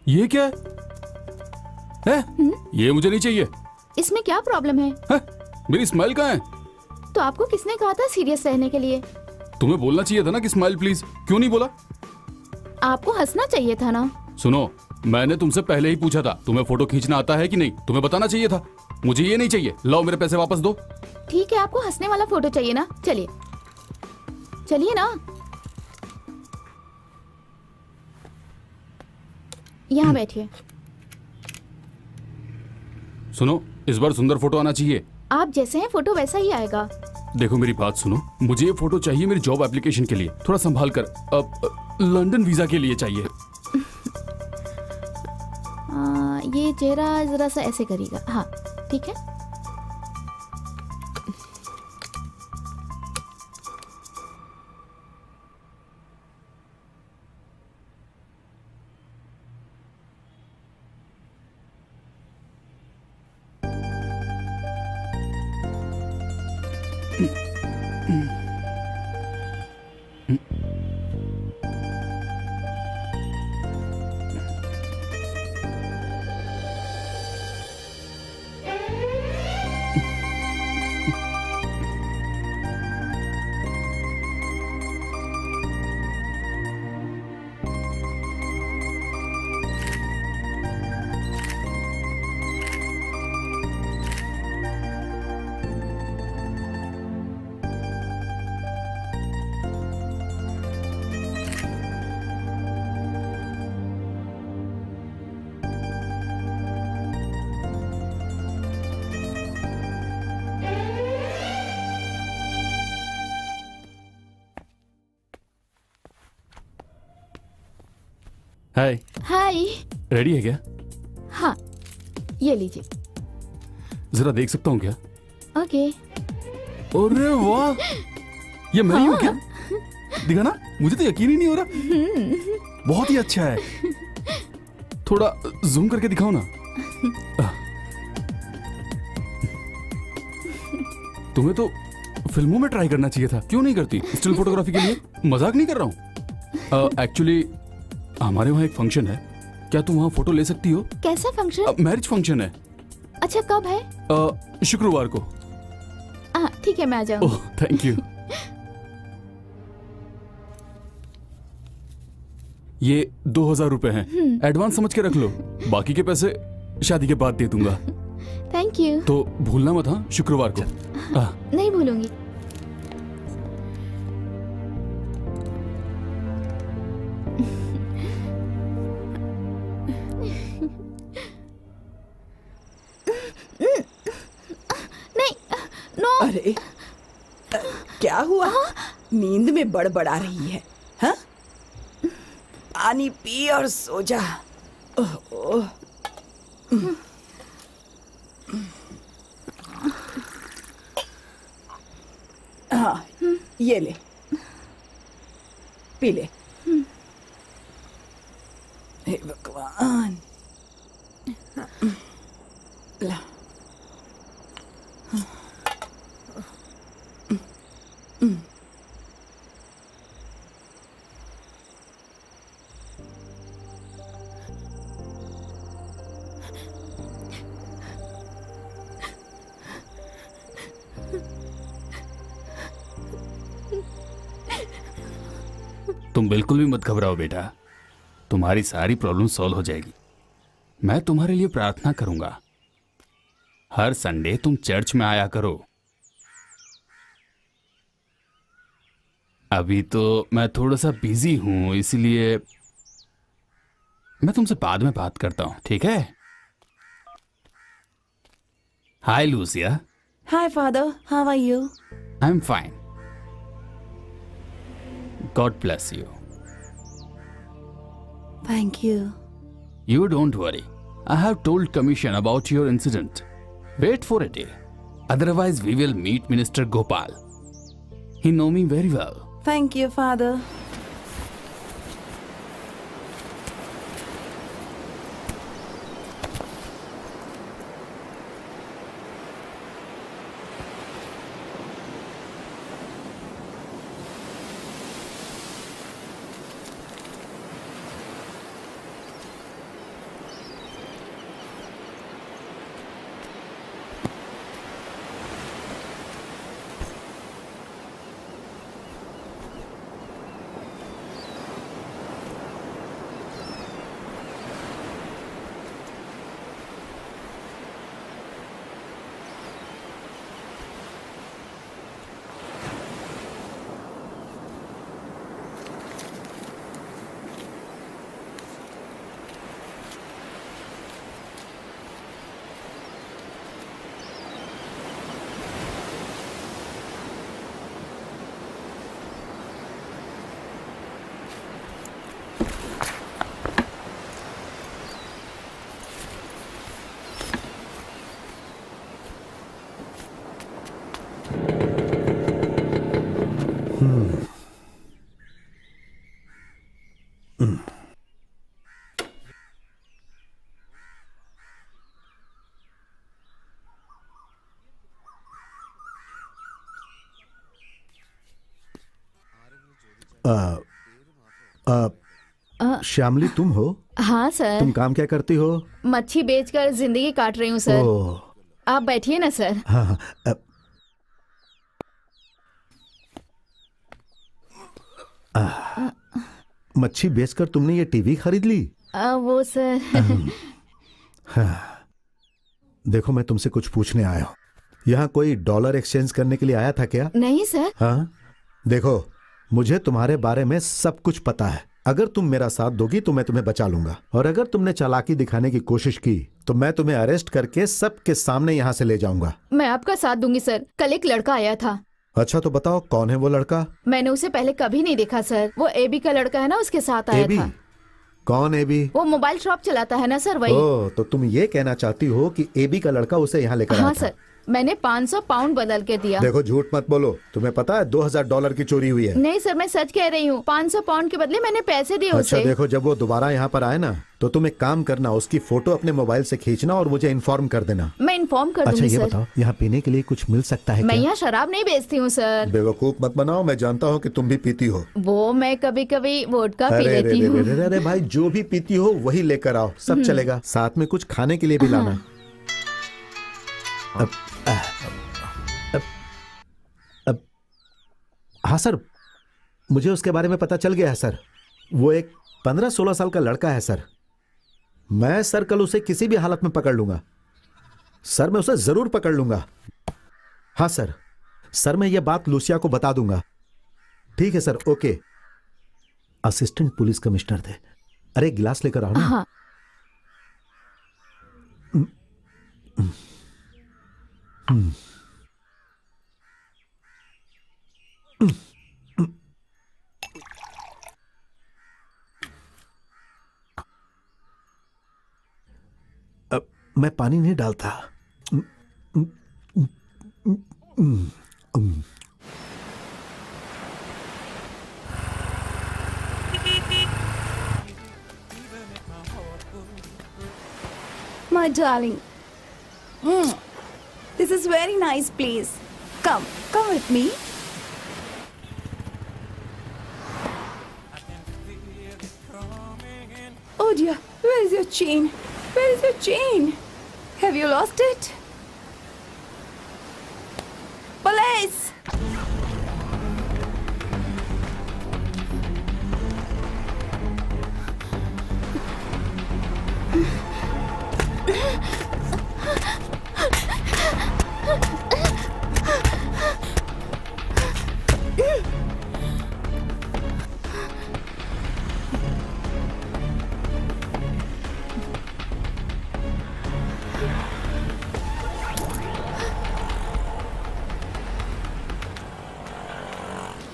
ये क्या है? ये मुझे नहीं चाहिए। इसमें क्या प्रॉब्लम है? है? मेरी स्माइल कहाँ है? तो आपको किसने कहा था सीरियस रहने के लिए? तुम्हें बोलना चाहिए था ना कि स्माइल प्लीज। क्यों नहीं बोला? आपको हंसना चाहिए था ना। सुनो, मैंने तुमसे पहले ही पूछा था तुम्हें फोटो खींचना आता है कि नहीं। तुम्हें बताना चाहिए था। मुझे ये नहीं चाहिए। लाओ मेरे पैसे वापस दो। ठीक है, आपको हंसने वाला फोटो चाहिए ना। चलिए चलिए ना, यहाँ बैठिए। सुनो, इस बार सुंदर फोटो आना चाहिए। आप जैसे हैं फोटो वैसा ही आएगा। देखो मेरी बात सुनो, मुझे ये फोटो चाहिए मेरी जॉब एप्लीकेशन के लिए। थोड़ा संभाल कर। लंदन वीजा के लिए चाहिए। ये चेहरा जरा सा ऐसे करेगा। हाँ ठीक है। हाय। हाय। रेडी है क्या? हाँ, ये लीजिए। जरा देख सकता हूँ क्या? ओके। अरे वाह, ये मैं ही हूँ क्या? दिखा ना, मुझे तो यकीन ही नहीं हो रहा। बहुत ही अच्छा है। थोड़ा जूम करके दिखाओ ना। तुम्हें तो फिल्मों में ट्राई करना चाहिए था। क्यों नहीं करती? स्टिल फोटोग्राफी के लिए। मजाक नहीं कर रहा हूँ। एक्चुअली हमारे वहाँ एक फंक्शन है। क्या तुम वहाँ फोटो ले सकती हो? कैसा फंक्शन? मैरिज फंक्शन है। अच्छा, कब है? शुक्रवार को। ठीक है, मैं आ जाऊंगी। ओह, थैंक यू। ये 2000 रुपए हैं। एडवांस समझ के रख लो। बाकी के पैसे शादी के बाद दे दूंगा। Thank you. तो भूलना मत। हाँ, शुक्रवार को। नहीं भूलूंगी। नहीं, नो। अरे क्या हुआ? नींद में बड़बड़ा रही है? हाँ? पानी पी और सो जा। ओह, हाँ, ये ले, पी ले। हे भगवान। ला। तुम बिल्कुल भी मत घबराओ बेटा, तुम्हारी सारी प्रॉब्लम सॉल्व हो जाएगी। मैं तुम्हारे लिए प्रार्थना करूंगा। हर संडे तुम चर्च में आया करो। अभी तो मैं थोड़ा सा बिजी हूं, इसलिए मैं तुमसे बाद में बात करता हूं, ठीक है? Hi Lucia. Hi father, how are you? I am fine. God bless you. Thank you. You don't worry. I have told Commission about your incident. Wait for a day. Otherwise, we will meet Minister Gopal. He know me very well. Thank you, father. श्यामली तुम हो? हाँ sir, तुम काम क्या करती हो? मच्छी बेचकर जिंदगी काट रही हूँ सर। ओह, आप बैठिए ना सर। हाँ हाँ मच्छी बेचकर तुमने ये टीवी खरीद ली? वो सर देखो मैं तुमसे कुछ पूछने आया हूँ। यहाँ कोई डॉलर एक्सचेंज करने के लिए आया था क्या? नहीं सर। हाँ देखो, मुझे तुम्हारे बारे में सब कुछ पता है। अगर तुम मेरा साथ दोगी तो मैं तुम्हें बचा लूंगा, और अगर तुमने चालाकी दिखाने की कोशिश की तो मैं तुम्हें अरेस्ट करके सबके सामने यहाँ से ले जाऊंगा। मैं आपका साथ दूंगी सर। कल एक लड़का आया था। अच्छा तो बताओ कौन है वो लड़का? मैंने उसे पहले कभी नहीं देखा सर। वो एबी का लड़का है ना, उसके साथ आया एबी? था। कौन एबी? वो मोबाइल शॉप चलाता है ना सर, वही। ओह, तो तुम ये कहना चाहती हो कि एबी का लड़का उसे यहाँ लेकर आया हाँ था? सर, मैंने 500 पाउंड बदल के दिया। देखो झूठ मत बोलो, तुम्हें पता है $2000 की चोरी हुई है। नहीं सर, मैं सच कह रही हूँ। 500 पाउंड के बदले मैंने पैसे दिए अच्छा उसे। देखो, जब वो दोबारा यहाँ पर आए ना तो तुम एक काम करना, उसकी फोटो अपने मोबाइल से खींचना और मुझे इन्फॉर्म कर देना। मैं इन्फॉर्म कर अच्छा दूंगी ये सर। बताओ, यहाँ पीने के लिए कुछ मिल सकता है मैं क्या? यहाँ शराब नहीं बेचती हूँ सर। बेवकूफ मत बनाओ, मैं जानता हूँ कि तुम भी पीती हो। वो मैं कभी कभी वोडका पी अरे रे लेती रे हूँ। रे रे रे भाई, जो भी पीती हो वही लेकर आओ, सब चलेगा। साथ में कुछ खाने के लिए भी लाना। अब हाँ सर, मुझे उसके बारे में पता चल गया है सर। वो एक 15-16 साल का लड़का है सर। मैं सर कल उसे किसी भी हालत में पकड़ लूंगा सर, मैं उसे जरूर पकड़ लूंगा। हाँ सर, सर मैं ये बात लूसिया को बता दूंगा। ठीक है sir, okay. Assistant police commissioner थे। अरे गिलास लेकर आओ ना। हाँ। मैं पानी नहीं डालता। My darling. This is very nice place. Come with me. Oh dear, where is your chain? Where is your chain? Have you lost it? Police!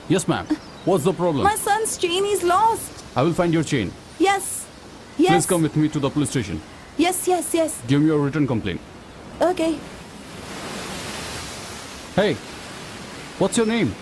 Yes, ma'am. What's the problem? My son's chain is lost. I will find your chain. Yes. Please Yes. come with me to the police station. Yes. Give me your written complaint. Okay. Hey, what's your name?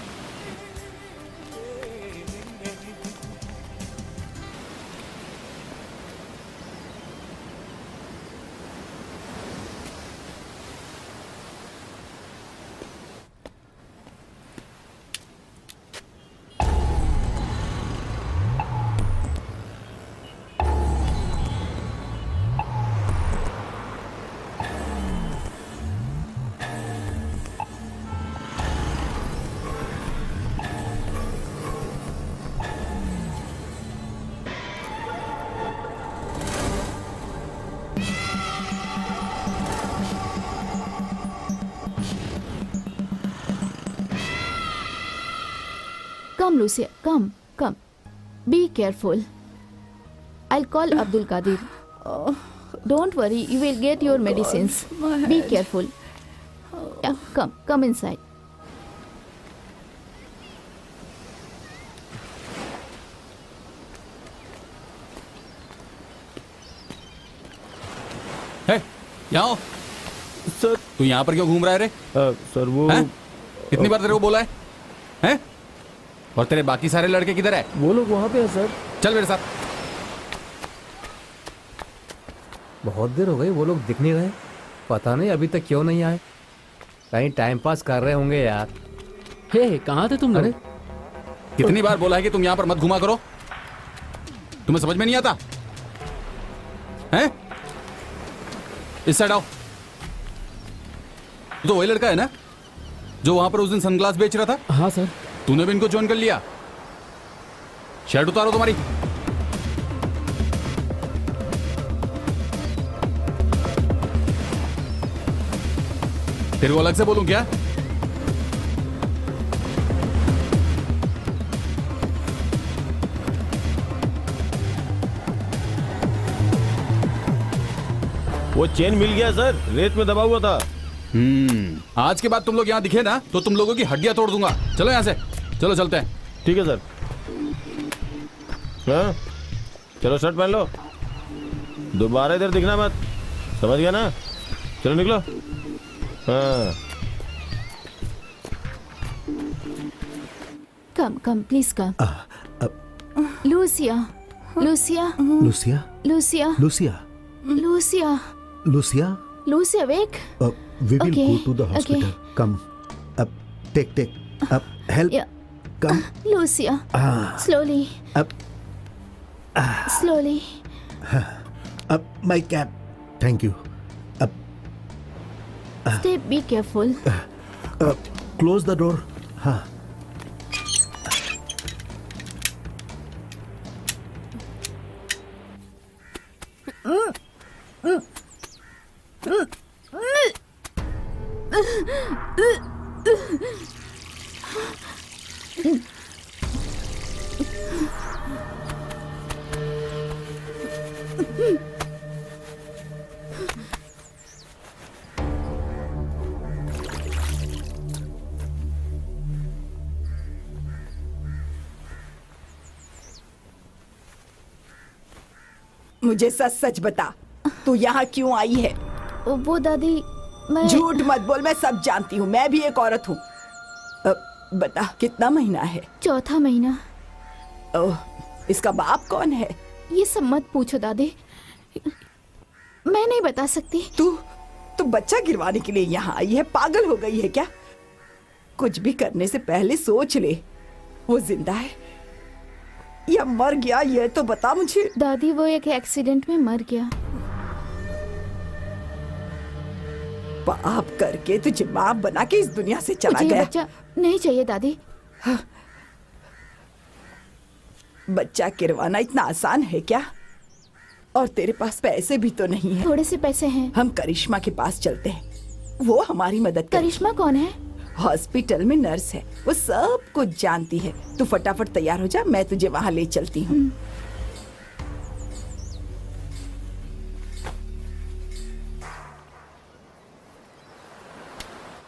Come, Lucia. Come. Be careful. I'll call Abdul Qadir. Don't worry. You will get your medicines. Be careful. Yeah, come inside. Hey, यहाँ आओ। Sir तू यहाँ पर क्यों घूम रहा है रे? सर वो हैं? कितनी बार तेरे को बोला है? हैं? और तेरे बाकी सारे लड़के किधर है? वो लोग वहाँ पे है सर। चल मेरे साथ। बहुत देर हो गई, वो लोग दिख नहीं रहे। पता नहीं अभी तक क्यों नहीं आए। कहीं टाइम पास कर रहे होंगे यार। हे कहाँ थे तुम लोग? कितनी बार बोला है कि तुम यहाँ पर मत घुमा करो? तुम्हें समझ में नहीं आता? हैं? इस साइड आओ। तो वही लड़का है ना जो वहां पर उस दिन सनग्लास बेच रहा था? हाँ सर। तूने भी इनको ज्वाइन कर लिया? शर्ट उतारो तुम्हारी। तेरे को अलग से बोलूं क्या? वो चेन मिल गया सर, रेत में दबा हुआ था। आज के बाद तुम लोग यहाँ दिखे ना तो तुम लोगों की हड्डियां तोड़ दूंगा। चलो यहाँ से, चलो चलते हैं। ठीक है सर। हाँ चलो शर्ट पहन लो, दोबारा इधर दिखना मत, समझ गया ना? चलो निकलो। हाँ Come, please come. Lucia. Lucia Lucia. Lucia Lucia. Lucia Lucia, wake. we will Okay, go to the hospital. okay. Come. Take. Help. Yeah. Come. Lucia. Slowly. Slowly. My cab. Thank you. Stay, be careful. Close the door. हाँ. मुझे सच सच बता, तू यहाँ क्यों आई है? वो दादी, मैं झूठ मत बोल, मैं सब जानती हूँ, मैं भी एक औरत हूँ। बता कितना महीना है? 4था महीना। ओह, इसका बाप कौन है? ये सब मत पूछो दादी। मैं मैं नहीं बता सकती। तू बच्चा गिरवाने के लिए यहाँ आई है? पागल हो गई है क्या? कुछ भी करने से पहले सोच ले, वो जिंदा है या मर गया, ये तो बता मुझे। दादी वो एक एक्सीडेंट में मर गया। पाप करके तुझे माँ बना के इस दुनिया से चला मुझे ये गया। बच्चा नहीं चाहिए दादी। बच्चा गिरवाना इतना आसान है क्या? और तेरे पास पैसे भी तो नहीं है। थोड़े से पैसे हैं। हम करिश्मा के पास चलते हैं, वो हमारी मदद कर। करिश्मा कौन है? हॉस्पिटल में नर्स है, वो सब कुछ जानती है। तू फटाफट तैयार हो जा, मैं तुझे वहाँ ले चलती हूँ।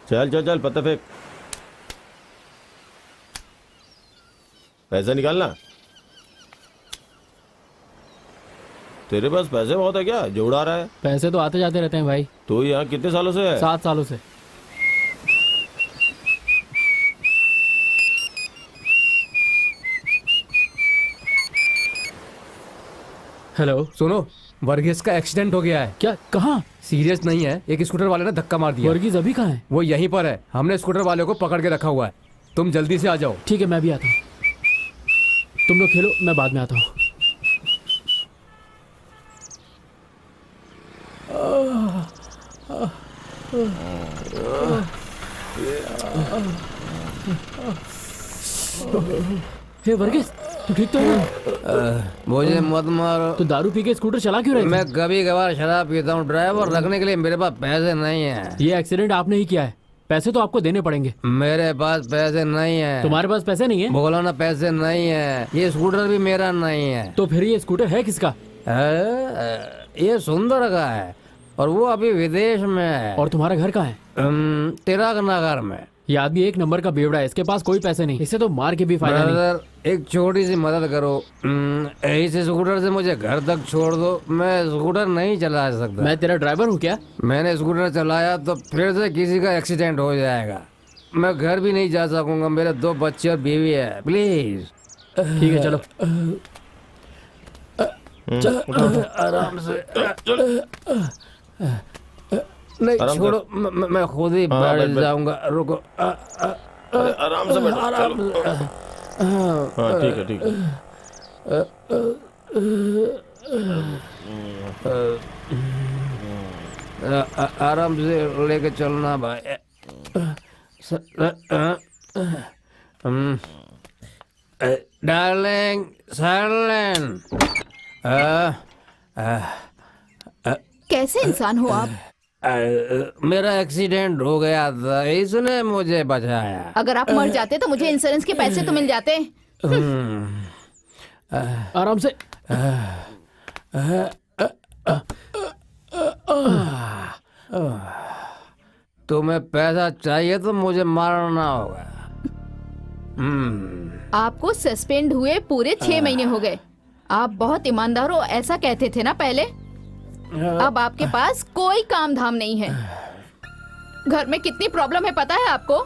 चल चल चल, पत्ता फेंक। पैसा निकालना। तेरे पास पैसे बहुत है क्या जो उड़ा रहा है? पैसे तो आते जाते रहते हैं भाई। तो यहाँ कितने सालों से है? 7 सालों से। हेलो। सुनो, वर्गीस का एक्सीडेंट हो गया है। क्या? कहाँ? सीरियस नहीं है, एक स्कूटर वाले ने धक्का मार दिया। वर्गीज अभी कहाँ है? वो यहीं पर है, हमने स्कूटर वाले को पकड़ के रखा हुआ है। तुम जल्दी से आ जाओ। ठीक है, मैं भी आता हूँ। तुम लोग खेलो, मैं बाद में आता हूँ। हे वर्गीस, तू ठीक तो है? मुझे मत मारो। तो दारू पी के स्कूटर चला क्यों रहे थे? मैं कभी कभार शराब पीता हूँ, ड्राइवर रखने के लिए मेरे पास पैसे नहीं है। ये एक्सीडेंट आपने ही किया है, पैसे तो आपको देने पड़ेंगे। मेरे पास पैसे नहीं है। तुम्हारे पास पैसे नहीं है? बोला ना, पैसे नहीं है। ये स्कूटर भी मेरा नहीं है। तो फिर ये स्कूटर है किसका? ये सुंदर का है और वो अभी विदेश में है। और तुम्हारा घर कहाँ है? तिराग नगर में। ये आदमी 1 नंबर का बेवड़ा है, इसके पास कोई पैसे नहीं, इसे तो मार के भी फायदा नहीं। ब्रदर, एक छोटी सी मदद करो। इस स्कूटर से मुझे घर तक छोड़ दो, मैं स्कूटर नहीं चला सकता। मैं तेरा ड्राइवर हूँ क्या? मैंने स्कूटर चलाया तो फिर से किसी का एक्सीडेंट हो जाएगा। मैं घर भी नहीं जा सकूंगा, मेरे 2 बच्चे और बीवी है। प्लीज। ठीक है, चलो। आराम से। नहीं आराम से। छोड़ो, मैं खुद ही बैठ बैठ। जाऊंगा। रुको। अरे आराम से बैठो, आराम चलो। से। हाँ ठीक है ठीक है। आराम से लेके चलना भाई। Darling, silent. कैसे इंसान हो आप? मेरा एक्सीडेंट हो गया था, इसने मुझे बचाया। अगर आप मर जाते तो मुझे इंश्योरेंस के पैसे तो मिल जाते। आराम से। तुम्हें पैसा चाहिए तो मुझे मारना होगा। आपको सस्पेंड हुए पूरे 6 महीने हो गए। आप बहुत ईमानदार हो, ऐसा कहते थे ना पहले। अब आपके पास कोई काम धाम नहीं है। घर में कितनी प्रॉब्लम है पता है आपको?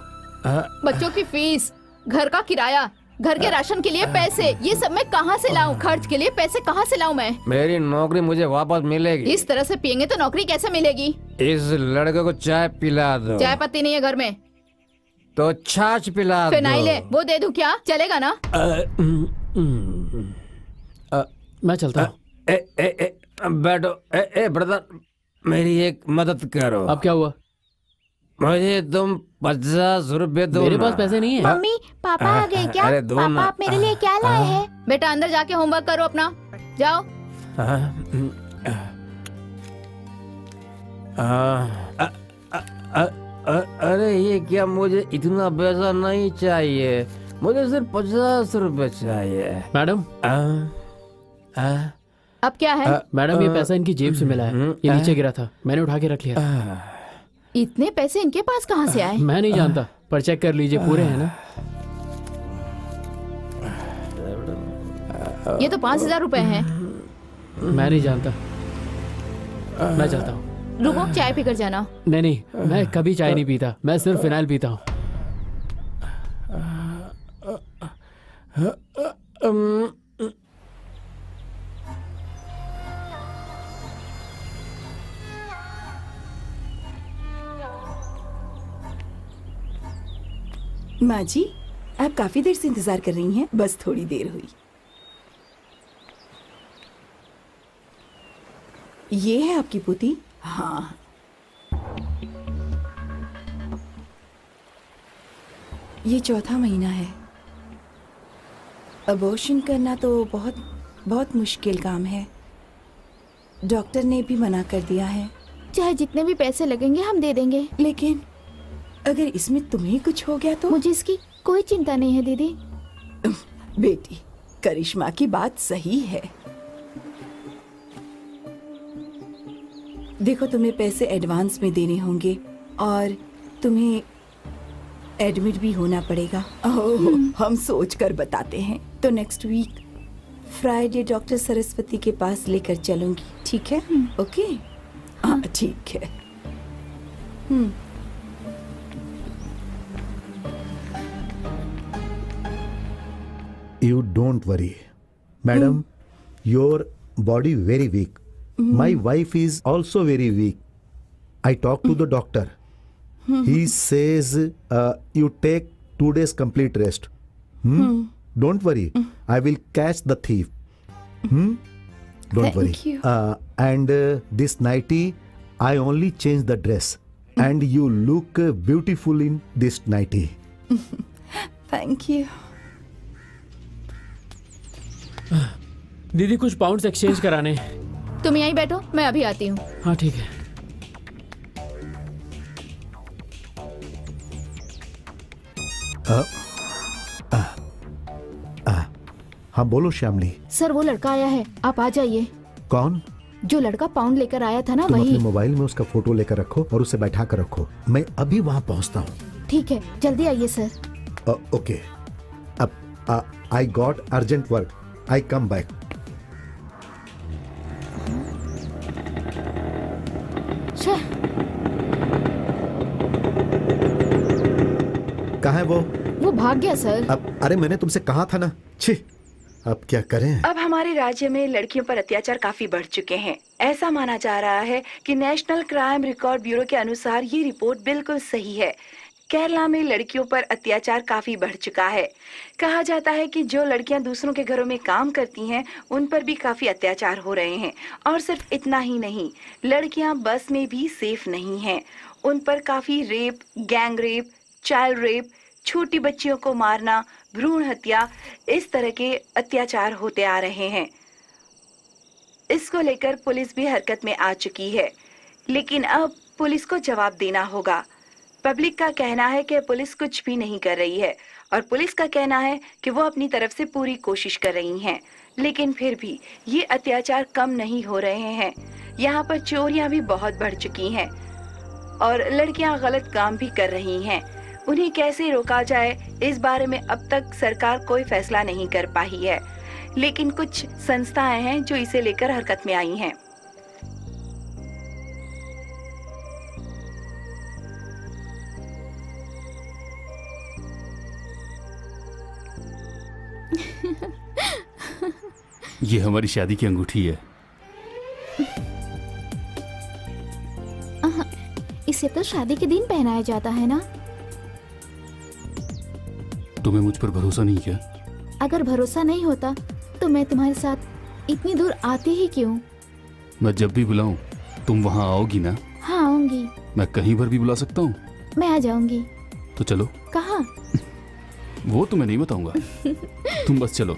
बच्चों की फीस, घर का किराया, घर के राशन के लिए पैसे, ये सब मैं कहाँ से लाऊं? खर्च के लिए पैसे कहाँ से लाऊं मैं? मेरी नौकरी मुझे वापस मिलेगी। इस तरह से पियेंगे तो नौकरी कैसे मिलेगी? इस लड़के को चाय पिला दो। चाय पत्ती नहीं है घर में। तो छाछ पिला दो। फिनाइल है, वो दे दूं क्या? चलेगा ना? मैं चलता हूँ। बैठो। ब्रदर, मेरी एक मदद करो। अब क्या हुआ? मुझे तुम 50 रुपए दो। मेरे ना। पास पैसे नहीं है। मम्मी, पापा आ गए क्या? अरे दो पापा, ना। आप मेरे लिए क्या लाए हैं? बेटा अंदर जाके होमवर्क करो अपना, जाओ। अरे ये क्या, मुझे इतना पैसा नहीं चाहिए, मुझे सिर्फ 50 रुपए चाहिए। मैडम, अब क्या है? मैडम ये पैसा इनकी जेब से मिला है, ये नीचे गिरा था, मैंने उठा के रख लिया। इतने पैसे इनके पास कहाँ से आए? मैं नहीं जानता, पर चेक कर लीजिए, पूरे हैं ना? ये तो 5,000 रुपए हैं। मैं नहीं जानता, मैं चलता हूँ। रुको, चाय पीकर जाना। नहीं नहीं, मैं कभी चाय नहीं पीता, मैं सिर्फ फिनाइल पीता हूँ। माँ जी, आप काफी देर से इंतजार कर रही हैं, बस थोड़ी देर हुई। ये है आपकी पोती। हाँ, ये चौथा महीना है। अबॉर्शन करना तो बहुत बहुत मुश्किल काम है। डॉक्टर ने भी मना कर दिया है। चाहे जितने भी पैसे लगेंगे हम दे देंगे। लेकिन अगर इसमें तुम्हें कुछ हो गया तो? मुझे इसकी कोई चिंता नहीं है दीदी। बेटी, करिश्मा की बात सही है। देखो, तुम्हें पैसे एडवांस में देने होंगे और तुम्हें एडमिट भी होना पड़ेगा। ओह, हम सोच कर बताते हैं। तो next week Friday doctor Saraswati के पास लेकर चलूंगी, ठीक है? ओके, हाँ ठीक है। You don't worry, madam. Your body very weak. My wife is also very weak. I talked to the doctor. He says you take 2 days complete rest. Don't worry. I will catch the thief. Don't worry. Thank you. And this nightie, I only change the dress. And you look beautiful in this nightie. Thank you. दीदी कुछ pounds exchange कराने। तुम यहीं बैठो, मैं अभी आती हूँ। हाँ ठीक है। हाँ बोलो श्यामली। सर वो लड़का आया है, आप आ जाइए। कौन? जो लड़का पाउंड लेकर आया था ना, तुम वही। अपने मोबाइल में उसका फोटो लेकर रखो और उसे बैठा कर रखो। मैं अभी वहां पहुंचता हूँ। ठीक है, जल्दी आइए सर। ओके। अब I got urgent work. I come back. कहाँ है वो भाग गया सर। अब अरे मैंने तुमसे कहा था ना। छी, अब क्या करें? अब हमारे राज्य में लड़कियों पर अत्याचार काफी बढ़ चुके हैं। ऐसा माना जा रहा है कि नेशनल क्राइम रिकॉर्ड ब्यूरो के अनुसार ये रिपोर्ट बिल्कुल सही है। केरला में लड़कियों पर अत्याचार काफी बढ़ चुका है। कहा जाता है कि जो लड़कियां दूसरों के घरों में काम करती हैं, उन पर भी काफी अत्याचार हो रहे हैं। और सिर्फ इतना ही नहीं, लड़कियां बस में भी सेफ नहीं हैं। उन पर काफी rape, gang rape, child rape, छोटी बच्चियों को मारना, भ्रूण हत्या, इस तरह के अत्याचार होते आ रहे हैं। इसको लेकर पुलिस भी हरकत में आ चुकी है, लेकिन अब पुलिस को जवाब देना होगा। पब्लिक का कहना है कि पुलिस कुछ भी नहीं कर रही है और पुलिस का कहना है कि वो अपनी तरफ से पूरी कोशिश कर रही हैं, लेकिन फिर भी ये अत्याचार कम नहीं हो रहे हैं। यहाँ पर चोरियां भी बहुत बढ़ चुकी हैं और लड़कियां गलत काम भी कर रही हैं। उन्हें कैसे रोका जाए, इस बारे में अब तक सरकार कोई फैसला नहीं कर पाई है, लेकिन कुछ संस्थाएं हैं जो इसे लेकर हरकत में आई हैं। ये हमारी शादी की अंगूठी है। इसे तो शादी के दिन पहनाया जाता है ना। तुम्हें मुझ पर भरोसा नहीं क्या? अगर भरोसा नहीं होता तो मैं तुम्हारे साथ इतनी दूर आती ही क्यों? मैं जब भी बुलाऊं तुम वहां आओगी ना? हाँ आऊंगी। मैं कहीं पर भी बुला सकता हूँ? मैं आ जाऊंगी। तो चलो। कहाँ? वो तुम्हें नहीं बताऊंगा, तुम बस चलो।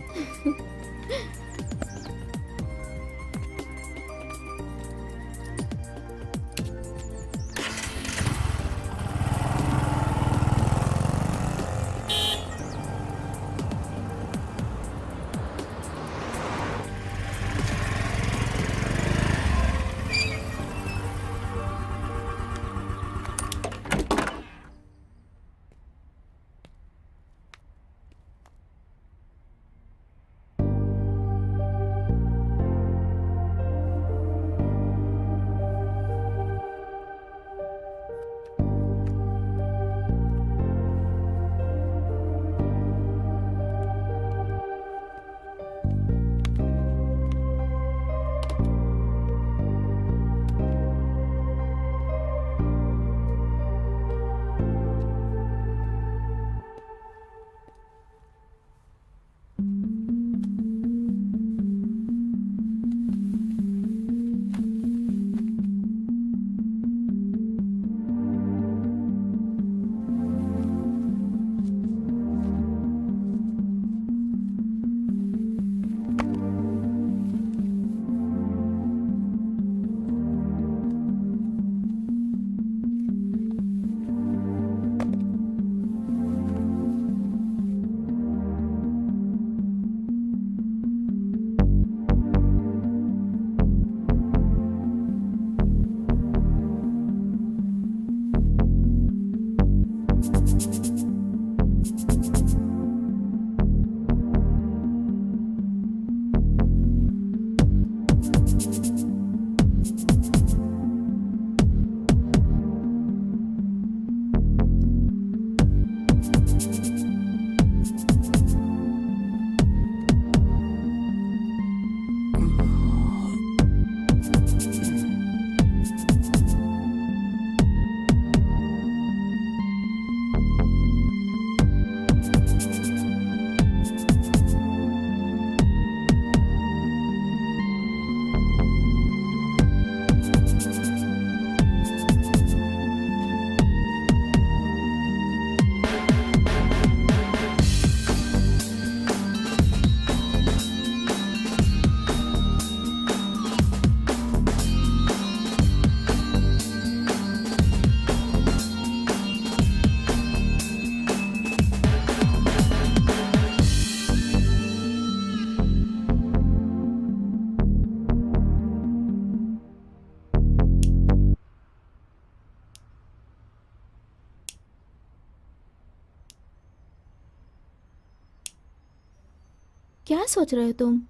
क्या सोच रहे हो तुम?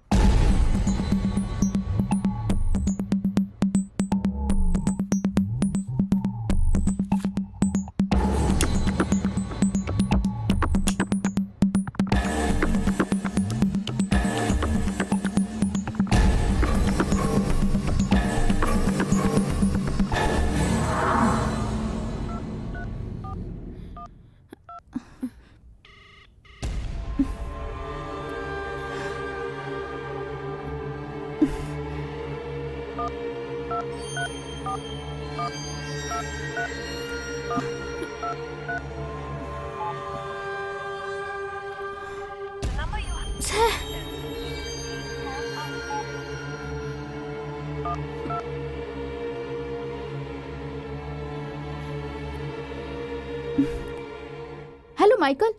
हेलो माइकल,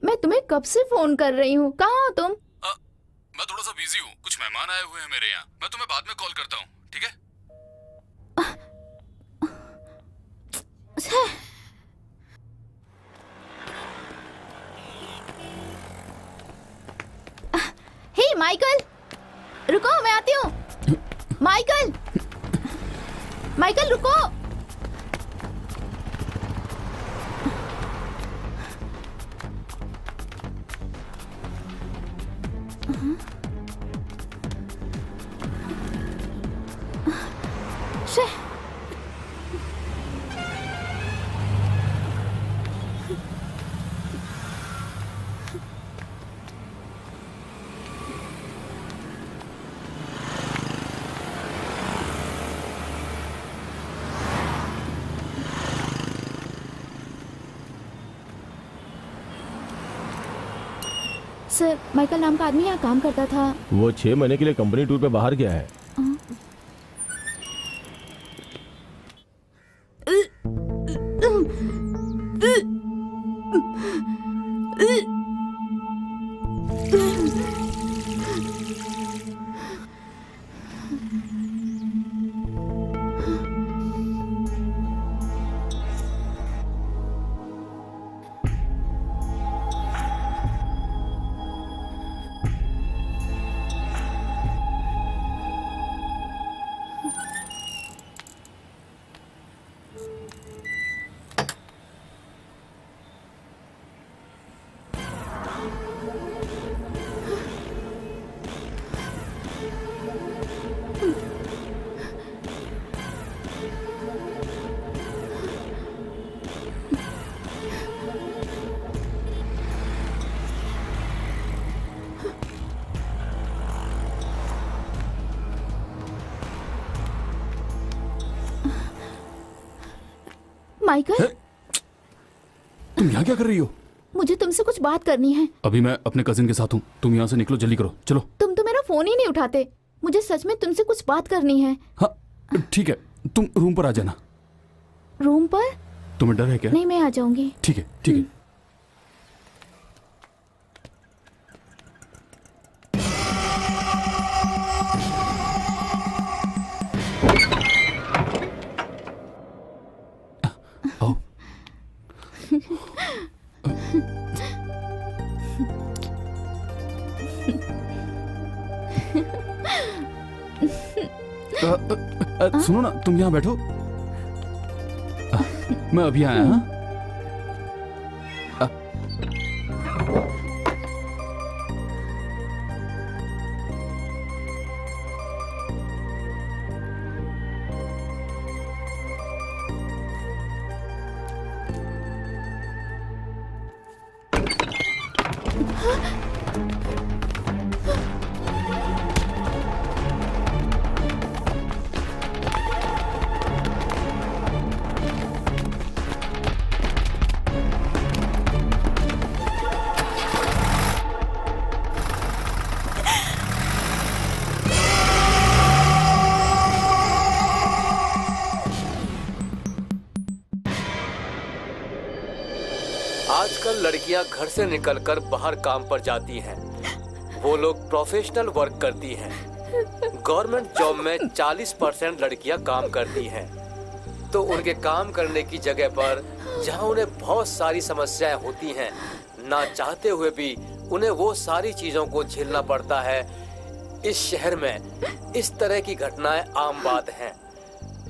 मैं तुम्हें कब से फोन कर रही हूँ, कहाँ हो तुम? मैं थोड़ा सा बिजी हूँ, कुछ मेहमान आए हुए हैं मेरे यहाँ। मैं तुम्हें बाद में कॉल करता हूँ, ठीक है? हे माइकल, रुको, मैं आती हूँ। माइकल, माइकल रुको। शे। सर, माइकल नाम का आदमी यहाँ काम करता था। वो 6 महीने के लिए कंपनी टूर पे बाहर गया है। माइकल, तुम यहाँ क्या कर रही हो? मुझे तुमसे कुछ बात करनी है। अभी मैं अपने कजिन के साथ हूँ, तुम यहाँ से निकलो, जल्दी करो, चलो। तुम तो मेरा फोन ही नहीं उठाते। मुझे सच में तुमसे कुछ बात करनी है। हाँ ठीक है, तुम रूम पर आ जाना। रूम पर? तुम्हें डर है क्या? नहीं, मैं आ जाऊंगी। ठीक है, ठीक है। आओ। सुनो ना, तुम यहाँ बैठो। मैं अभी आया। हाँ आजकल लड़कियां घर से निकलकर बाहर काम पर जाती हैं। वो लोग प्रोफेशनल वर्क करती हैं। गवर्नमेंट जॉब में 40% लड़कियां काम करती हैं। तो उनके काम करने की जगह पर जहां उन्हें बहुत सारी समस्याएं होती हैं, ना चाहते हुए भी उन्हें वो सारी चीजों को झेलना पड़ता है। इस शहर में इस तरह की घटनाएं आम बात हैं।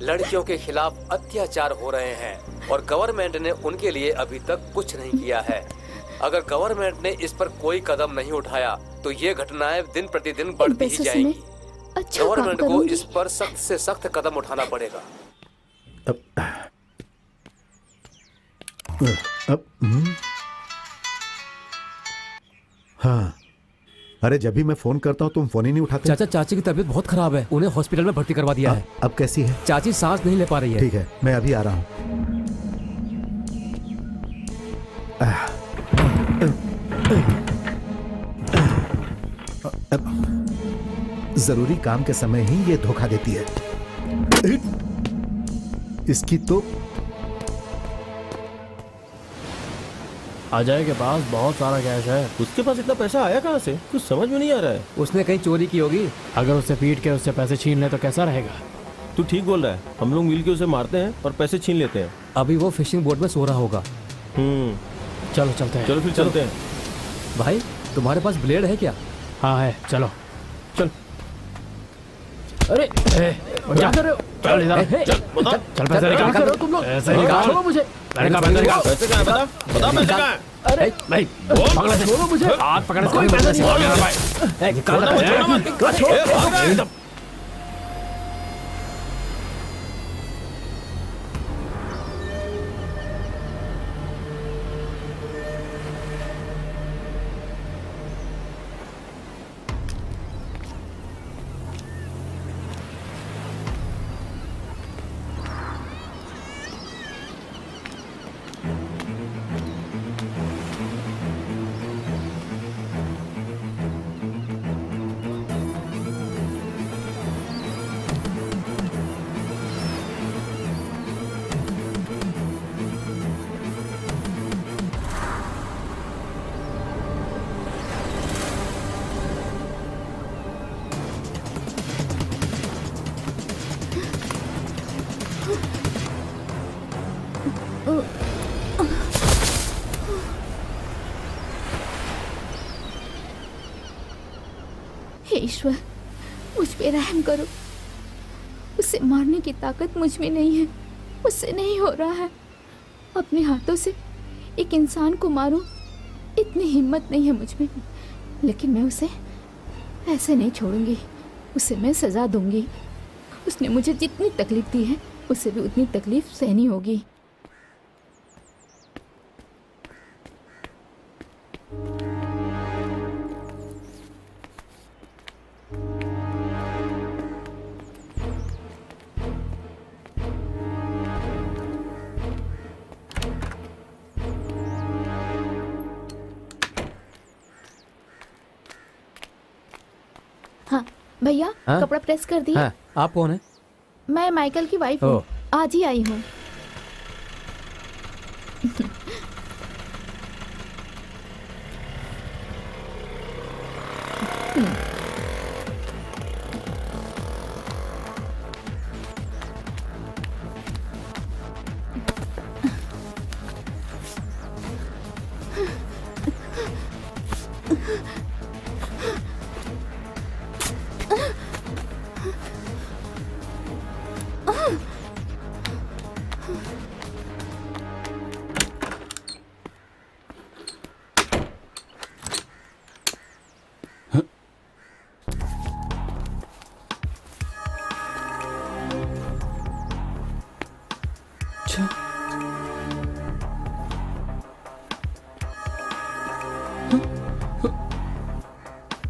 लड़कियों के खिलाफ अत्याचार हो रहे हैं और गवर्नमेंट ने उनके लिए अभी तक कुछ नहीं किया है। अगर गवर्नमेंट ने इस पर कोई कदम नहीं उठाया तो ये घटनाएं दिन प्रतिदिन बढ़ती ही जाएंगी। अच्छा गवर्नमेंट को इस पर सख्त से सख्त कदम उठाना पड़ेगा। हाँ, अरे जब भी मैं फोन करता हूँ तुम फोन ही नहीं उठाते। चाचा, चाची की तबीयत बहुत खराब है, उन्हें हॉस्पिटल में भर्ती करवा दिया है। अब कैसी है? चाची सांस नहीं ले पा रही है। ठीक है, मैं अभी आ रहा हूँ। जरूरी काम के समय ही ये धोखा देती है। इसकी तो अजय के पास बहुत सारा कैश है। उसके पास इतना पैसा आया कहाँ से? कुछ समझ में नहीं आ रहा है। उसने कहीं चोरी की होगी। अगर उससे पीट के उससे पैसे छीन ले तो कैसा रहेगा? तू ठीक बोल रहा है, हम लोग मिलके उसे मारते हैं और पैसे छीन लेते हैं। अभी वो फिशिंग बोट में सो रहा होगा। चलो चलते हैं। चलो फिर चलते हैं। भाई तुम्हारे पास ब्लेड है क्या? हाँ है, चलो चल। अरे क्या कर रहे हो? चल इधर, चल पैसे निकाल कर तुम लोग। पैसे निकाल, छोड़ो मुझे। पैसे निकाल। पैसे कहाँ है? बता पैसे कहाँ है? अरे भाई पकड़, छोड़ो मुझे। हाथ पकड़, कोई पैसे नहीं भाई। निकाल दे। हे ईश्वर, मुझ पे रहम करो। उसे मारने की ताकत मुझ में नहीं है, उससे नहीं हो रहा है। अपने हाथों से एक इंसान को मारूं, इतनी हिम्मत नहीं है मुझ में। लेकिन मैं उसे ऐसे नहीं छोड़ूंगी, उसे मैं सजा दूंगी। उसने मुझे जितनी तकलीफ दी है उसे भी उतनी तकलीफ सहनी होगी। हाँ भैया, हाँ? कपड़ा प्रेस कर दिया। हाँ, आप कौन है? मैं माइकल की वाइफ हूँ, ओह। आज ही आई हूँ।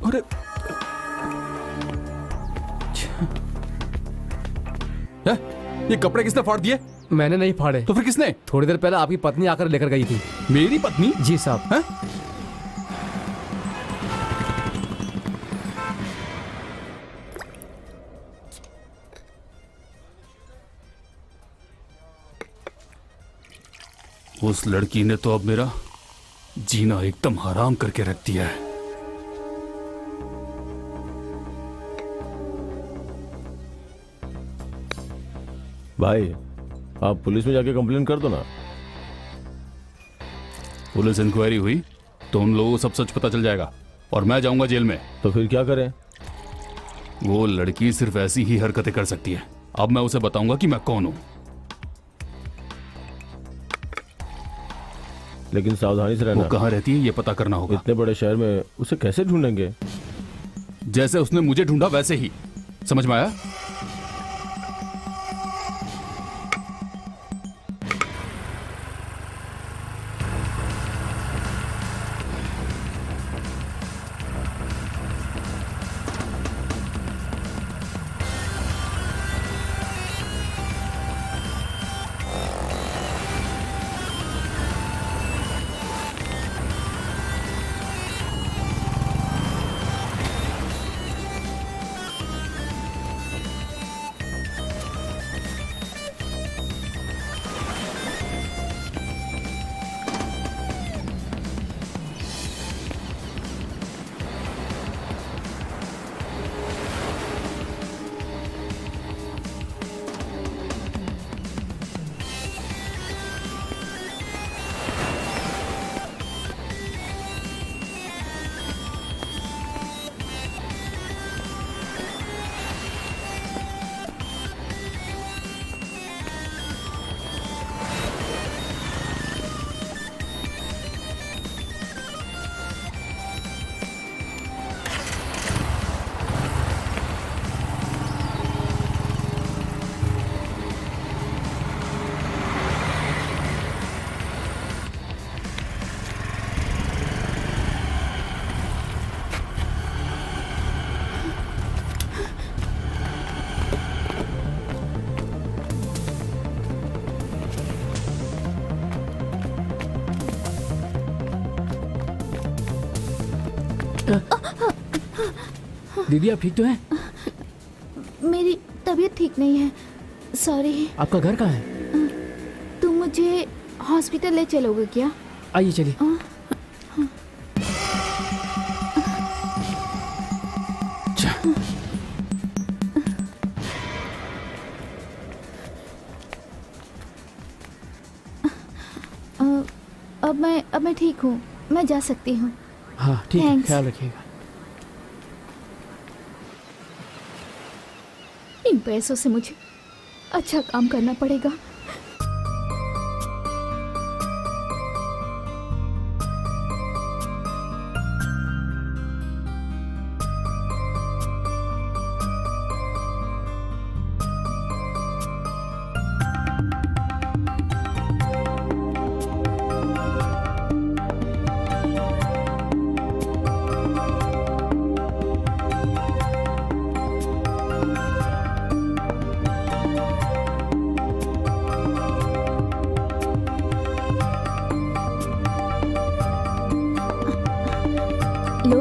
अरे ये कपड़े किसने फाड़ दिए? मैंने नहीं फाड़े। तो फिर किसने? थोड़ी देर पहले आपकी पत्नी आकर लेकर गई थी। मेरी पत्नी? जी साहब। हैं? उस लड़की ने तो अब मेरा जीना एकदम हराम करके रख दिया है। भाई आप पुलिस में जाके कंप्लेन कर दो ना। पुलिस इंक्वायरी हुई? तो उन लोगों को सब सच पता चल जाएगा और मैं जाऊंगा जेल में। तो फिर क्या करें? वो लड़की सिर्फ ऐसी ही हरकतें कर सकती है। अब मैं उसे बताऊंगा कि मैं कौन हूं। लेकिन सावधानी से वो रहना। कहाँ रहती है ये पता करना होगा। इतने बड़े शहर में उसे कैसे ढूंढेंगे? जैसे उसने मुझे ढूंढा वैसे ही। समझ में आया? दीदी आप ठीक तो हैं? मेरी तबीयत ठीक नहीं है, सॉरी। आपका घर कहाँ है? तुम मुझे हॉस्पिटल ले चलोगे क्या? आइए चलिए। अब मैं ठीक हूँ, मैं जा सकती हूँ। हाँ ठीक है, Thanks. ख्याल रखिएगा। इन पैसों से मुझे अच्छा काम करना पड़ेगा। लो,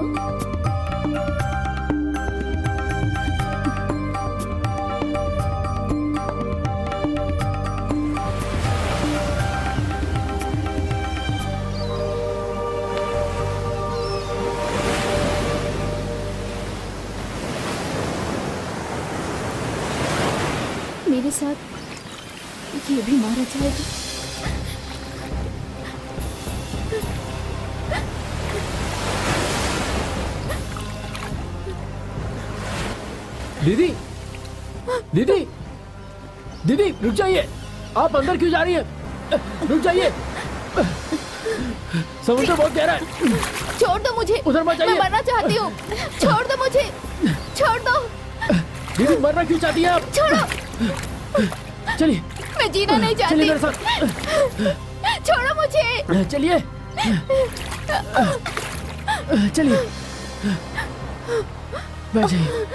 मेरे साथ ये भी मारा जाएगा। दीदी दीदी दीदी रुक जाइए। आप अंदर क्यों जा रही हैं? रुक जाइए, समुद्र बहुत गहरा है। छोड़ दो मुझे, उधर मत जाइए। मैं मरना चाहती हूँ। छोड़ दो मुझे, छोड़ दो। दीदी मरना क्यों चाहती हैं आप? छोड़ो, चलिए मैं जीना नहीं चलिए मेरे चाहती। साथ। छोड़ो मुझे। चलिए चलिए, बैठ जाइए।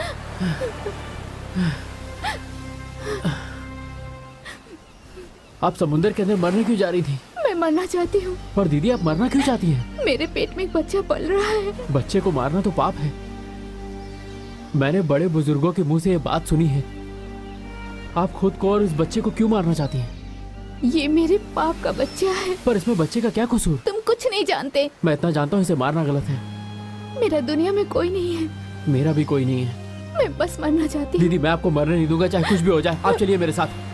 आप समुद्र के अंदर मरने क्यों जा रही थी? मैं मरना चाहती हूँ। पर दीदी आप मरना क्यों चाहती हैं? मेरे पेट में एक बच्चा पल रहा है। बच्चे को मारना तो पाप है। मैंने बड़े बुजुर्गों के मुंह से ये बात सुनी है। आप खुद को और इस बच्चे को क्यों मारना चाहती हैं? ये मेरे पाप का बच्चा है। पर इसमें बच्चे का क्या कसूर? तुम कुछ नहीं जानते। मैं इतना जानता हूँ इसे मारना गलत है। मेरा दुनिया में कोई नहीं है। मेरा भी कोई नहीं है। मैं बस मरना चाहती हूँ। दीदी मैं आपको मरने नहीं दूंगा, चाहे कुछ भी हो जाए। आप चलिए मेरे साथ।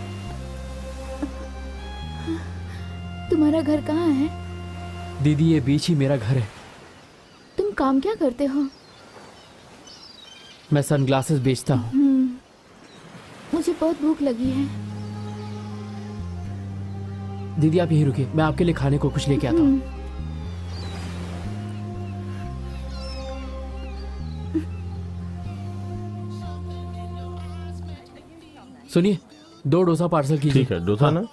तुम्हारा घर कहाँ है? दीदी ये बीच ही मेरा घर है। काम क्या करते हो? मैं सनग्लासेस बेचता हूँ। मुझे बहुत भूख लगी है। दीदी आप यहीं रुकिए, मैं आपके लिए खाने को कुछ लेके आता हूँ। सुनिए, 2 डोसा पार्सल कीजिए। ठीक है, डोसा ना।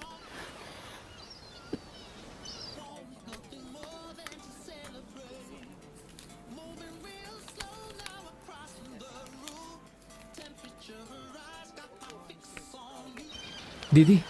दीदी।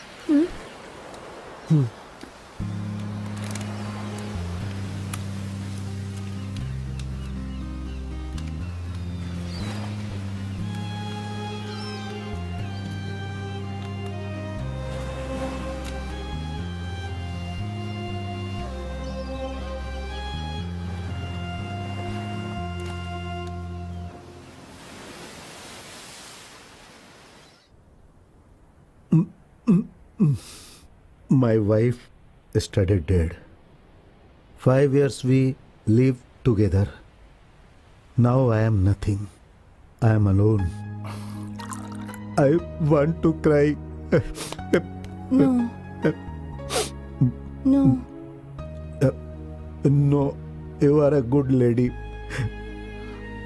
My wife studied dead. 5 years we lived together. Now I am nothing. I am alone. I want to cry. No. No. No, you are a good lady.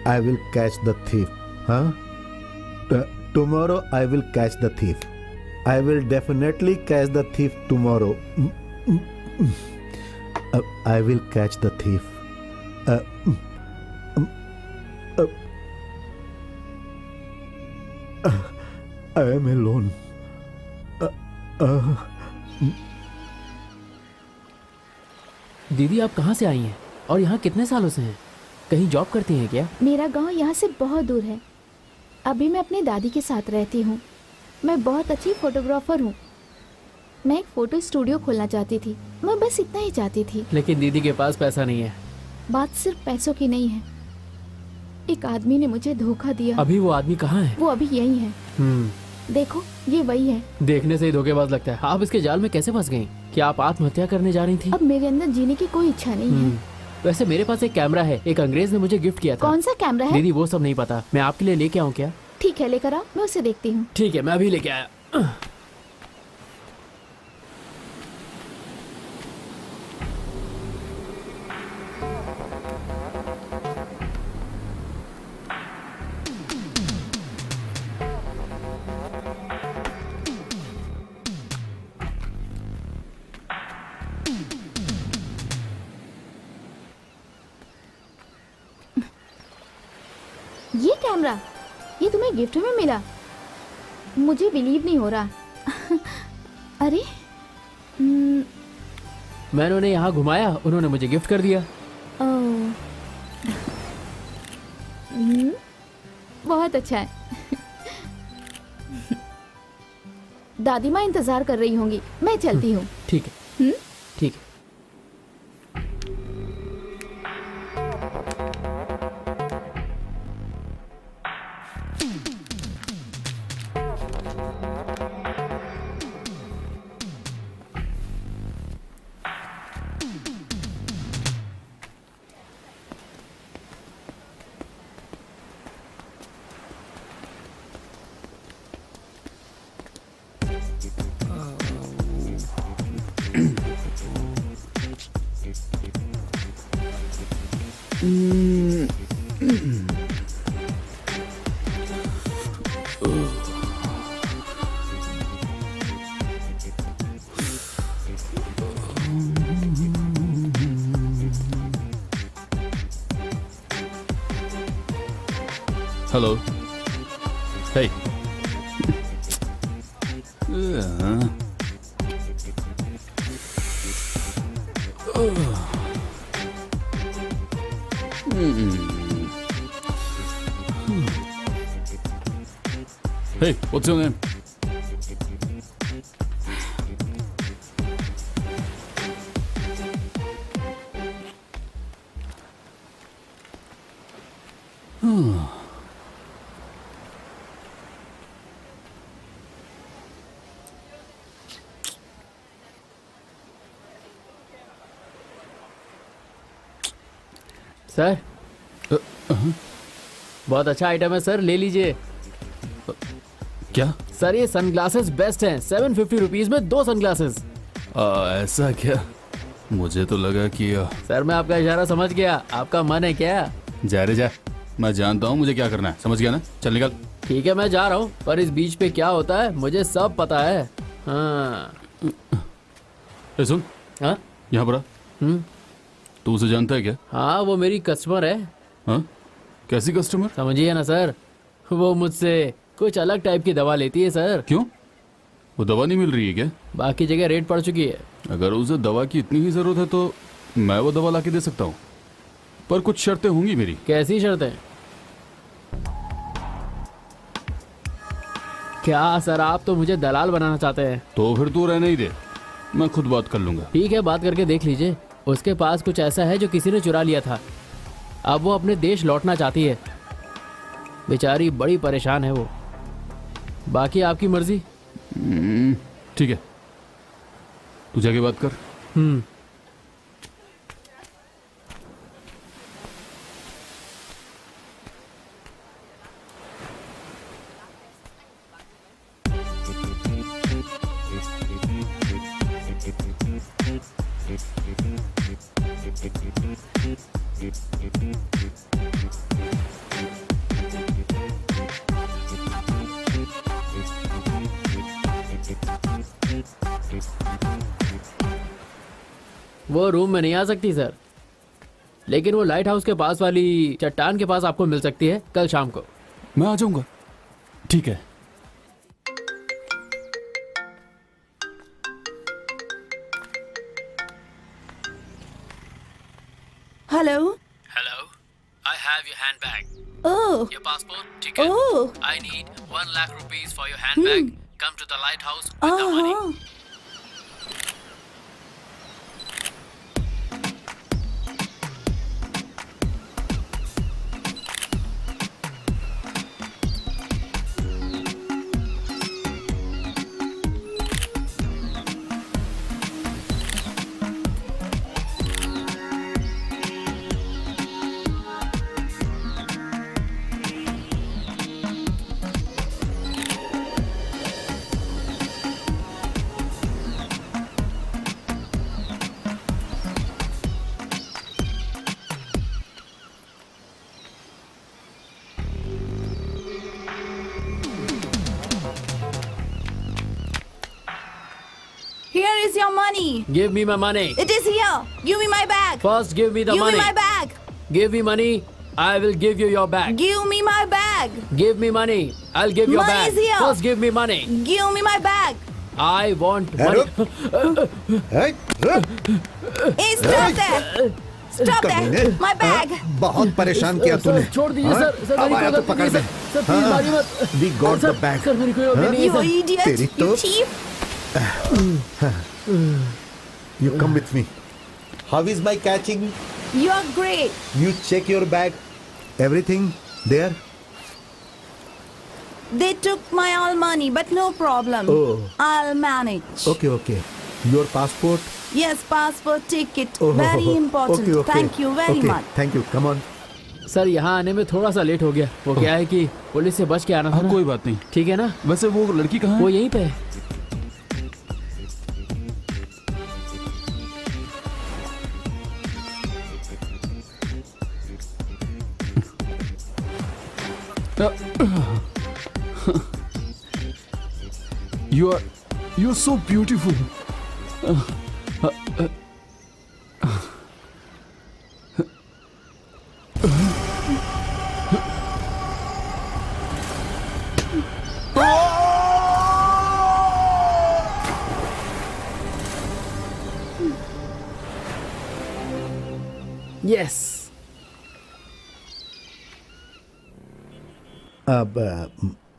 I will catch the thief. Huh? Tomorrow I will catch the thief. I will definitely catch the thief tomorrow. I will catch the thief. I am alone. दीदी आप कहाँ से आई हैं और यहाँ कितने सालों से हैं? कहीं जॉब करती हैं क्या? मेरा गांव यहाँ से बहुत दूर है। अभी मैं अपनी दादी के साथ रहती हूँ। मैं बहुत अच्छी फोटोग्राफर हूँ। मैं एक फोटो स्टूडियो खोलना चाहती थी। मैं बस इतना ही चाहती थी। लेकिन दीदी के पास पैसा नहीं है। बात सिर्फ पैसों की नहीं है। एक आदमी ने मुझे धोखा दिया। अभी वो आदमी कहाँ है? वो अभी यही है। देखो, ये वही है। देखने से ही धोखेबाज लगता है। आप इसके जाल में कैसे फंस गई? क्या आप आत्महत्या करने जा रही थी? अब मेरे अंदर जीने की कोई इच्छा नहीं है। वैसे मेरे पास एक कैमरा है, एक अंग्रेज ने मुझे गिफ्ट किया था। कौन सा कैमरा है? दीदी वो सब नहीं पता। मैं आपके लिए लेके आऊँ क्या? ठीक है, लेकर आओ, मैं उसे देखती हूँ। ठीक है, मैं अभी लेके आया। ये कैमरा, ये तुम्हें गिफ्ट में मिला? मुझे बिलीव नहीं हो रहा। अरे मैंने उन्हें यहाँ घुमाया, उन्होंने मुझे गिफ्ट कर दिया। ओह, बहुत अच्छा है। दादी माँ इंतजार कर रही होंगी, मैं चलती हूँ। ठीक है, ठीक है। Hello. Hey. Hey, what's your name? Sir, बहुत अच्छा आइटम है सर, ले लीजिए। क्या? सर ये सनग्लासेस बेस्ट हैं, 750 रुपीज में 2 सनग्लासेस। ऐसा क्या? मुझे तो लगा कि सर मैं आपका इशारा समझ गया, आपका मन है क्या? जा रे जा, मैं जानता हूँ मुझे क्या करना है, समझ गया ना? चल निकल। ठीक है मैं जा रहा हूँ, पर इस बीच पे क्या होता है मुझे सब पता है। हाँ ए सुन, हाँ यहाँ पर आ। तू उसे जानता है क्या? हाँ वो मेरी कस्टमर है। हाँ? कैसी कस्टमर? समझिए ना सर, वो मुझसे कुछ अलग टाइप की दवा लेती है सर। क्यों? वो दवा नहीं मिल रही है क्या? बाकी जगह रेट पड़ चुकी है। अगर उसे दवा की इतनी ही जरूरत है तो मैं वो दवा लाके दे सकता हूँ, पर कुछ शर्तें होंगी मेरी। कैसी शर्तें? क्या सर, आप तो मुझे दलाल बनाना चाहते हैं। तो फिर तू रहने ही दे, मैं खुद बात कर लूंगा। ठीक है, बात करके देख लीजिए। उसके पास कुछ ऐसा है जो किसी ने चुरा लिया था, अब वो अपने देश लौटना चाहती है। बेचारी बड़ी परेशान है वो। बाकी आपकी मर्जी। ठीक है, तू जाके बात कर। वो रूम में नहीं आ सकती सर, लेकिन वो लाइट हाउस के पास वाली चट्टान के पास आपको मिल सकती है कल शाम को। मैं आ जाऊंगा। ठीक है। Hello. Hello, I have your handbag, oh your passport, ticket. Oh I need 1 lakh rupees for your handbag. Come to the lighthouse with the money. Here is your money. Give me my money. It is here. Give me my bag. First give me the Give money. me my bag. Give me money. I will give you your bag. Give me my bag. Give me money. I'll give your Money bag. is here. First give me money. Give me my bag. I want money. Hey, stop there. Stop there. My bag. बहुत परेशान किया sir, तूने। छोड़ दीजिए हाँ? Sir. Sir अब मेरी आया कोई तो गलती नहीं पकड़ है, दे। सर। सर प्लीज मारिए मत। We got sir, the bag. Sir मेरी कोई गलती नहीं है You सर। idiot. तेरी You तो- thief. You come with me. How is my catching? You are great. You check your bag. Everything there? They took my all money, but no problem. Oh. I'll manage. Okay, okay. Your passport? Yes, passport, ticket. Oh, Very important. Okay, okay. Thank you very Okay, much. Thank you. Come on. Sir यहाँ आने में थोड़ा सा late हो गया। वो क्या है कि पुलिस से बच के आना था हाँ, ना। कोई बात नहीं। ठीक है ना? वैसे वो लड़की कहाँ है? वो यहीं पे है। You're so beautiful. Yes.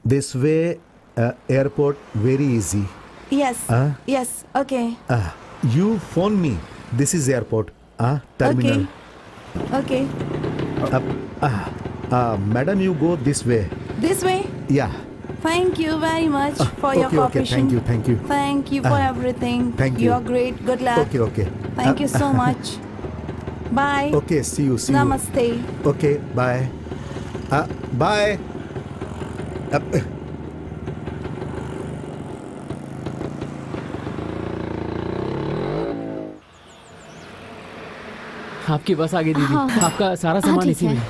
This way, airport very easy. Yes. Huh? Yes. Okay. You phone me. This is airport. Terminal. Okay. Madam, you go this way. This way. Yeah. Thank you very much for your Okay, okay. cooperation. Thank you. Thank you for everything. thank You you. are great. Good luck. Okay, okay. Thank you so much. Bye. Okay, see you. Namaste. Okay, bye. Bye. अब आपकी बस आ गई दीदी। हाँ, हाँ। आपका सारा हाँ, सामान ठीक इसी है। में।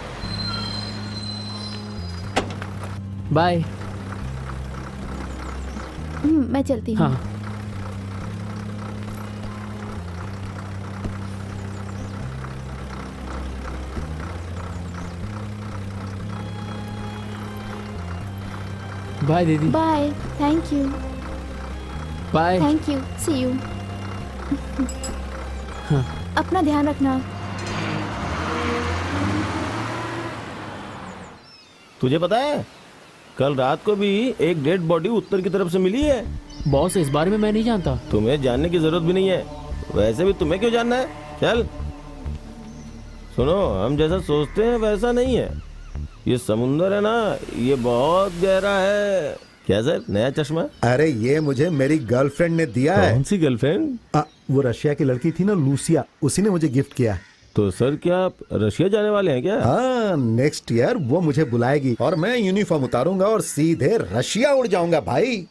बाय। मैं चलती हूँ। हाँ। बाय दीदी। Bye. Thank you. Bye. Thank you. See you. हाँ। अपना ध्यान रखना। तुझे पता है कल रात को भी एक डेड बॉडी उत्तर की तरफ से मिली है। बॉस, इस बारे में मैं नहीं जानता। तुम्हें जानने की जरूरत भी नहीं है। वैसे भी तुम्हें क्यों जानना है? चल सुनो, हम जैसा सोचते हैं वैसा नहीं है। ये समुंदर है ना, ये बहुत गहरा है। क्या सर, नया चश्मा? अरे ये मुझे मेरी गर्लफ्रेंड ने दिया है। कौन सी गर्लफ्रेंड? वो रशिया की लड़की थी ना, लूसिया, उसी ने मुझे गिफ्ट किया। तो सर क्या आप रशिया जाने वाले हैं क्या? हाँ, नेक्स्ट ईयर वो मुझे बुलाएगी और मैं यूनिफॉर्म उतारूंगा और सीधे रशिया उड़ जाऊंगा भाई।